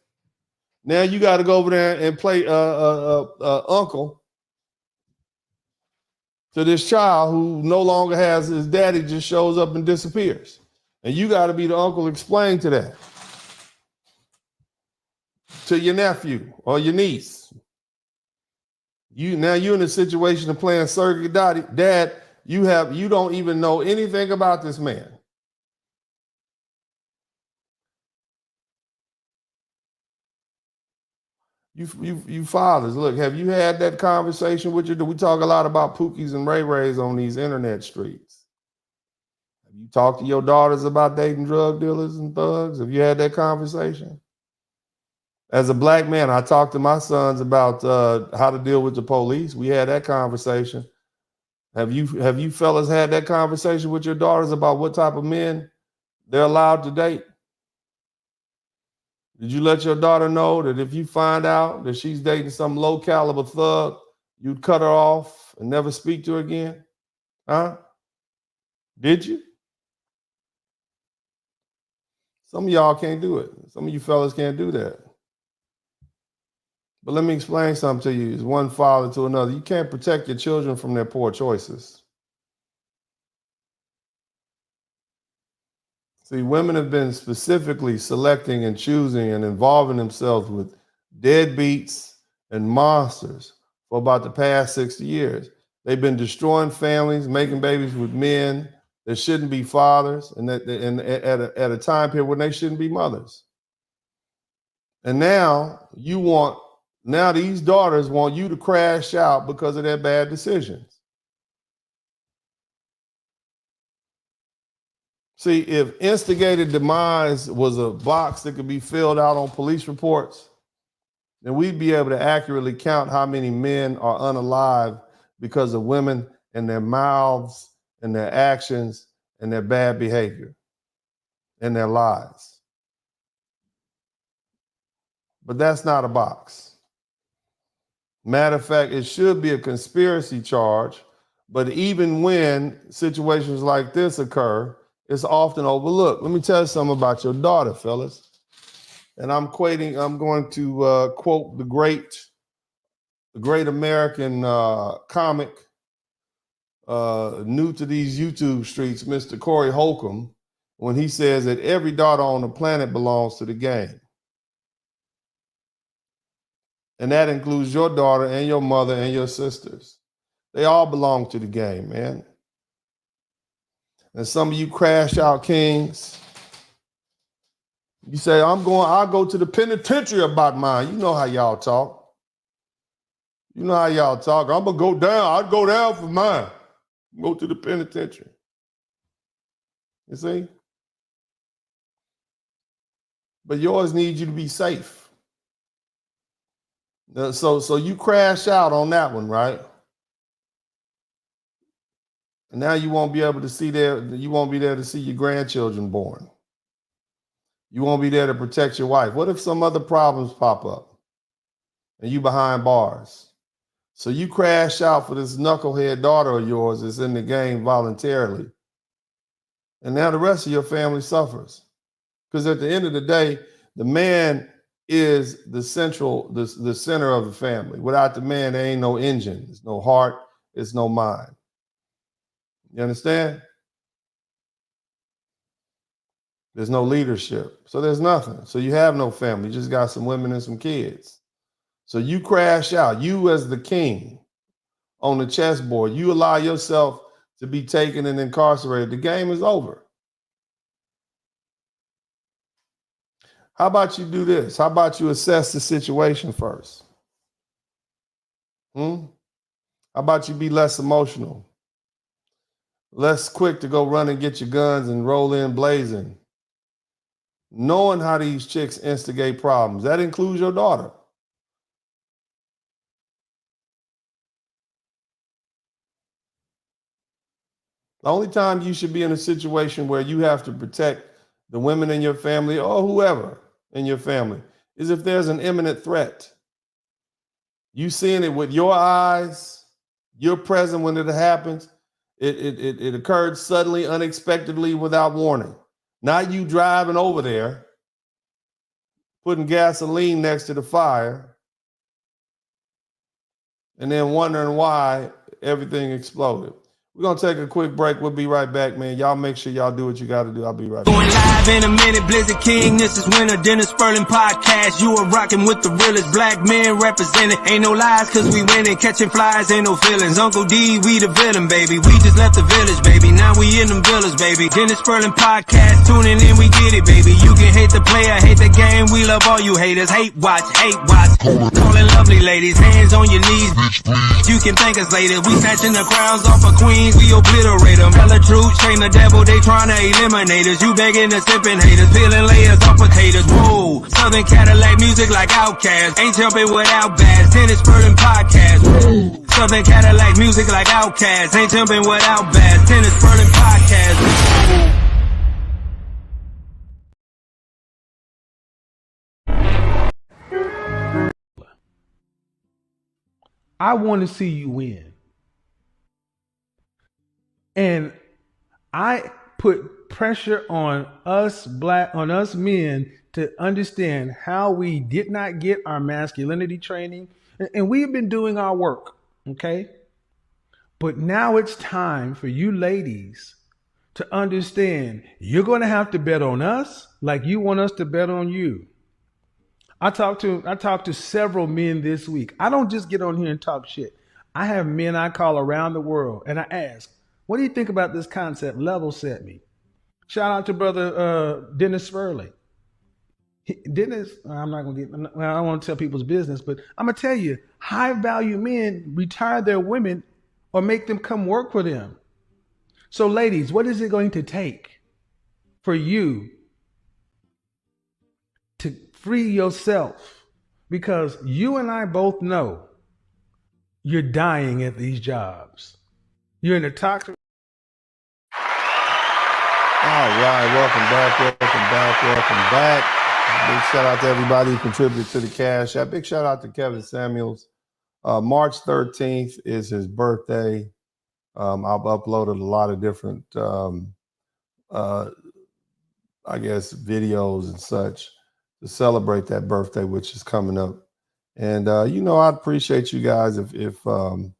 Now you got to go over there and play uncle to this child who no longer has his daddy, just shows up and disappears. And you got to be the uncle explain to that, to your nephew or your niece. You're in a situation of playing surrogate dad. You don't even know anything about this man. You fathers, look, have you had that conversation with we talk a lot about Pookies and Ray Rays on these internet streets. Have you talked to your daughters about dating drug dealers and thugs? Have you had that conversation? As a black man, I talked to my sons about how to deal with the police. We had that conversation. Have you fellas had that conversation with your daughters about what type of men they're allowed to date? Did you let your daughter know that if you find out that she's dating some low caliber thug, you'd cut her off and never speak to her again? Huh? Did you? Some of y'all can't do it. Some of you fellas can't do that. But let me explain something to you. It's one father to another. You can't protect your children from their poor choices. See, women have been specifically selecting and choosing and involving themselves with deadbeats and monsters for about the past 60 years. They've been destroying families, making babies with men that shouldn't be fathers, and at a time period when they shouldn't be mothers. And now these daughters want you to crash out because of their bad decisions. See, if instigated demise was a box that could be filled out on police reports, then we'd be able to accurately count how many men are unalive because of women and their mouths and their actions and their bad behavior and their lies. But that's not a box. Matter of fact, it should be a conspiracy charge, but even when situations like this occur, it's often overlooked. Let me tell you something about your daughter, fellas. And I'm going to quote the great American comic, new to these YouTube streets, Mr. Corey Holcomb, when he says that every daughter on the planet belongs to the game. And that includes your daughter and your mother and your sisters. They all belong to the game, man. And some of you crash out kings, you say, I'll go to the penitentiary about mine. You know how y'all talk. I'm gonna go down. I'd go down for mine. Go to the penitentiary. You see? But yours needs you to be safe. So you crash out on that one, right? And now you won't be able to see you won't be there to see your grandchildren born. You won't be there to protect your wife. What if some other problems pop up and you behind bars? So you crash out for this knucklehead daughter of yours that's in the game voluntarily. And now the rest of your family suffers. Because at the end of the day, the man is the center of the family. Without the man, there ain't no engine. There's no heart. There's no mind. You understand? There's no leadership. So there's nothing. So you have no family. You just got some women and some kids. So you crash out. You as the king on the chessboard, you allow yourself to be taken and incarcerated. The game is over. How about you do this? How about you assess the situation first? How about you be less emotional? Less quick to go run and get your guns and roll in blazing. Knowing how these chicks instigate problems. That includes your daughter. The only time you should be in a situation where you have to protect the women in your family or whoever in your family is if there's an imminent threat. You seeing it with your eyes, you're present when it happens. It occurred suddenly, unexpectedly, without warning. Not you driving over there, putting gasoline next to the fire, and then wondering why everything exploded. We're going to take a quick break. We'll be right back, man. Y'all make sure y'all do what you got to do. I'll be right back. Going live in a minute, Blizzard King. This is Winter Dennis Sperling Podcast. You are rocking with the realest black men represented. Ain't no lies, cause we winning. Catching flies, ain't no feelings. Uncle D, we the villain, baby. We just left the village, baby. Now we in them villas, baby. Dennis Sperling Podcast, tuning in, we get it, baby. You can hate the player, hate the game. We love all you haters. Hate watch, hate watch. Calling lovely ladies, hands on your knees. You can thank us later. We snatching the crowns off of queens. We obliterate them. Tell the truth, train the devil, they tryna eliminate us. You begging the sipping haters, peeling layers off potatoes. Whoa, Southern Cadillac music like Outkast. Ain't jumping without bass. Dennis Sperling Podcast. Whoa, Southern Cadillac music like Outkast. Ain't jumping without bass. Dennis Sperling Podcast. I want to see you win. And I put pressure on us men to understand how we did not get our masculinity training. And we've been doing our work, okay? But now it's time for you ladies to understand you're going to have to bet on us like you want us to bet on you. I talked to several men this week. I don't just get on here and talk shit. I have men I call around the world and I ask, what do you think about this concept? Level set me. Shout out to brother Dennis Sperling. Dennis, I'm not going to get, I don't want to tell people's business, but I'm going to tell you, high value men retire their women or make them come work for them. So ladies, what is it going to take? for you to free yourself, because you and I both know you're dying at these jobs. You're in a toxic. All right, welcome back, welcome back, welcome back. Big shout out to everybody who contributed to the Cash App. Big shout out to Kevin Samuels. March 13th is his birthday. I've uploaded a lot of different, I guess, videos and such to celebrate that birthday, which is coming up. And, I'd appreciate you guys if man,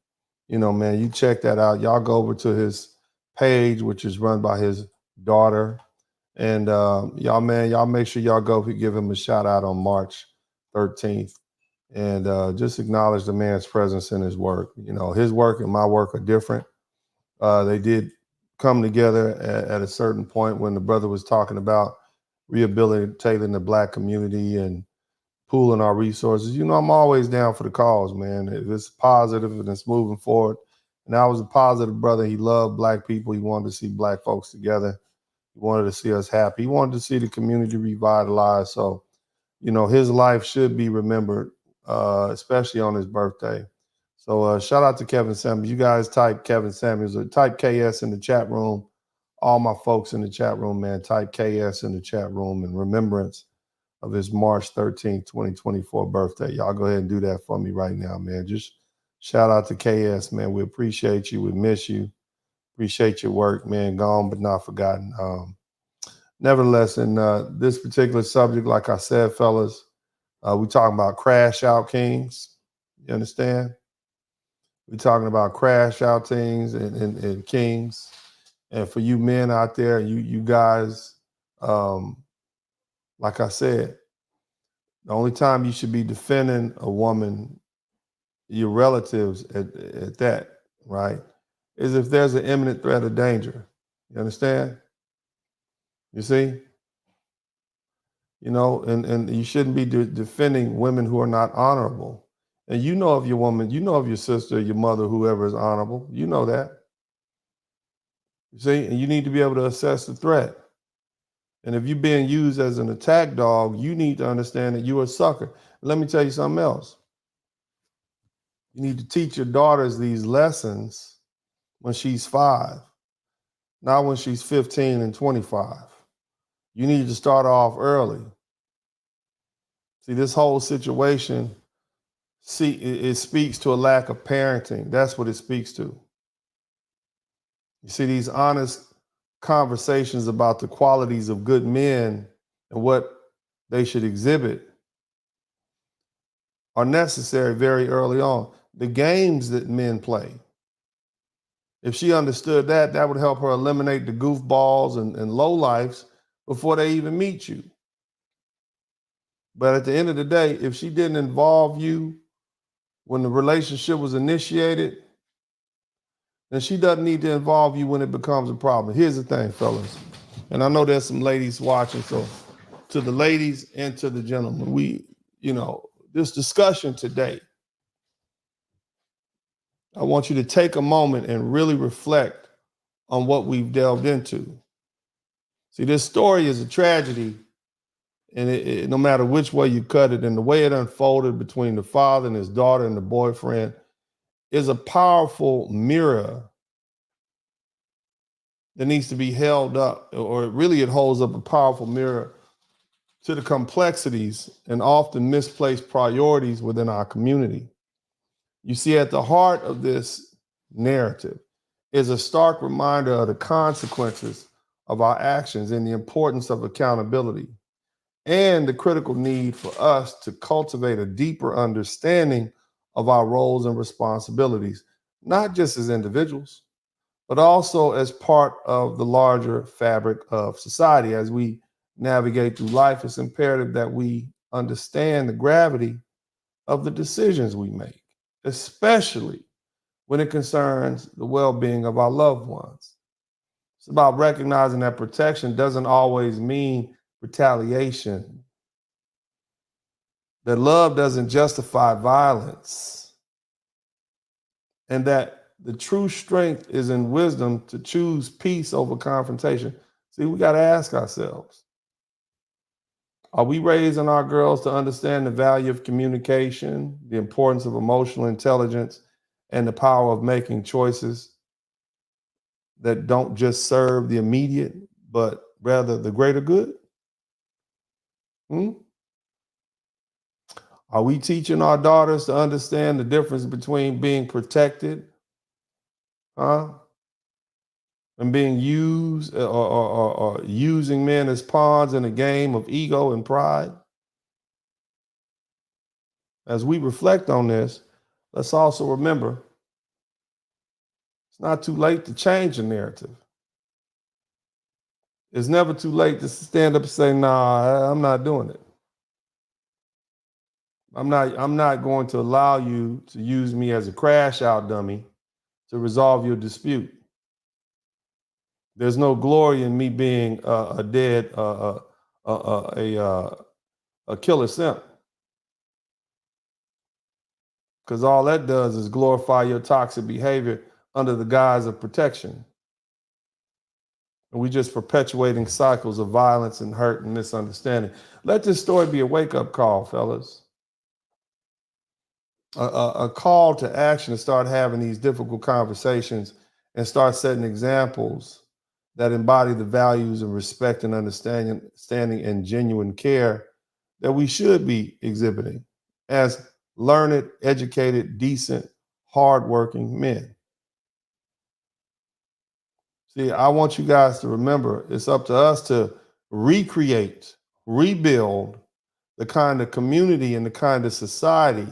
you check that out. Y'all go over to his page, which is run by his daughter. And y'all make sure y'all go give him a shout out on March 13th. And just acknowledge the man's presence in his work. His work and my work are different. They did come together at a certain point when the brother was talking about rehabilitating the Black community and pooling our resources. I'm always down for the cause, man. If it's positive and it's moving forward. And I was a positive brother. He loved Black people. He wanted to see Black folks together. He wanted to see us happy. He wanted to see the community revitalized. So, his life should be remembered, especially on his birthday. So shout out to Kevin Samuels. You guys type Kevin Samuels or type KS in the chat room. All my folks in the chat room, man, type KS in the chat room in remembrance of his March 13th, 2024 birthday. Y'all go ahead and do that for me right now, man. Just shout out to KS, man. We appreciate you. We miss you. Appreciate your work, man. Gone but not forgotten. Nevertheless, in this particular subject, like I said, fellas, we talking about crash out kings. You understand? We're talking about crash out kings and kings. And for you men out there, you guys, like I said, the only time you should be defending a woman, your relatives at that, right, is if there's an imminent threat of danger. You understand? You see? And you shouldn't be defending women who are not honorable. And of your woman, of your sister, your mother, whoever is honorable. You know that. You see? And you need to be able to assess the threat. And if you're being used as an attack dog, you need to understand that you're a sucker. Let me tell you something else. You need to teach your daughters these lessons when she's 5, not when she's 15 and 25. You need to start off early. See, this whole situation, it speaks to a lack of parenting. That's what it speaks to. You see, these honest conversations about the qualities of good men and what they should exhibit are necessary very early on. The games that men play, if she understood that, that would help her eliminate the goofballs and lowlifes before they even meet you. But at the end of the day, if she didn't involve you when the relationship was initiated, then she doesn't need to involve you when it becomes a problem. Here's the thing, fellas, and I know there's some ladies watching, so to the ladies and to the gentlemen, this discussion today, I want you to take a moment and really reflect on what we've delved into. See, this story is a tragedy, and no matter which way you cut it, and the way it unfolded between the father and his daughter and the boyfriend is a powerful mirror that needs to be held up, or really it holds up a powerful mirror to the complexities and often misplaced priorities within our community. You see, at the heart of this narrative is a stark reminder of the consequences of our actions and the importance of accountability, and the critical need for us to cultivate a deeper understanding of our roles and responsibilities, not just as individuals, but also as part of the larger fabric of society. As we navigate through life, it's imperative that we understand the gravity of the decisions we make, especially when it concerns the well-being of our loved ones. It's about recognizing that protection doesn't always mean retaliation, that love doesn't justify violence, and that the true strength is in wisdom to choose peace over confrontation. See, See, we got to ask ourselves, are we raising our girls to understand the value of communication, the importance of emotional intelligence, and the power of making choices that don't just serve the immediate, but rather the greater good? Are we teaching our daughters to understand the difference between being protected, and being used, or using men as pawns in a game of ego and pride? As we reflect on this, let's also remember it's not too late to change the narrative. It's never too late to stand up and say, nah, I'm not doing it. I'm not going to allow you to use me as a crash out dummy to resolve your dispute. There's no glory in me being a killer simp, because all that does is glorify your toxic behavior under the guise of protection. And we just perpetuating cycles of violence and hurt and misunderstanding. Let this story be a wake-up call, fellas. A call to action to start having these difficult conversations and start setting examples that embody the values of respect and understanding and genuine care that we should be exhibiting as learned, educated, decent, hardworking men. See, I want you guys to remember it's up to us to recreate, rebuild the kind of community and the kind of society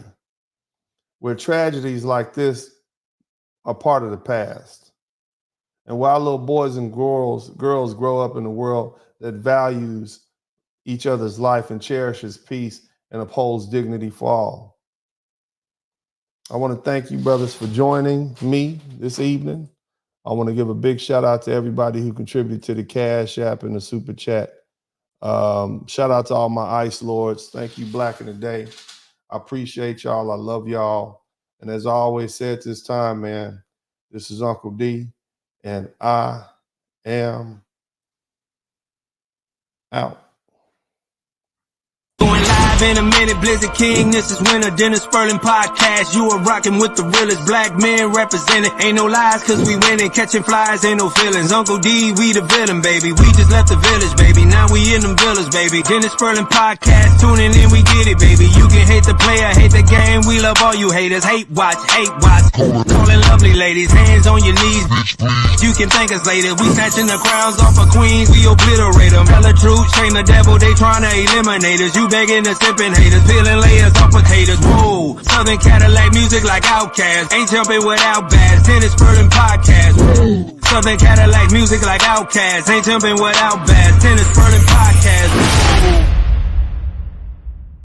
where tragedies like this are part of the past. And while little boys and girls grow up in a world that values each other's life and cherishes peace and upholds dignity for all. I want to thank you, brothers, for joining me this evening. I want to give a big shout out to everybody who contributed to the Cash App and the Super Chat. Shout out to all my ICE lords. Thank you, Black in the Day. I appreciate y'all. I love y'all. And as I always said this time, man, this is Uncle D, and I am out. Going live in a minute, Blizzard King, this is Winter Dennis Sperling Podcast. You are rocking with the realest black men represented. Ain't no lies, cause we winning, catching flies, ain't no feelings. Uncle D, we the villain, baby. We just left the village, baby. Now we in them villas, baby. Dennis Sperling Podcast, tuning in, we get it, baby. You can hate the player, hate the game. We love all you haters. Hate watch, hate watch. Calling lovely ladies, hands on your knees. You can thank us later. We snatching the crowns off of queens, we obliterate them. Tell the truth, shame the devil, they trying to eliminate us. You begging the sipping haters, peeling layers off potatoes. Whoa, Southern Cadillac music like Outkast. Ain't jumping without bass. Dennis Sperling Podcast. Whoa, Southern Cadillac music like Outkast. Ain't jumping without bass. Dennis Sperling Podcast.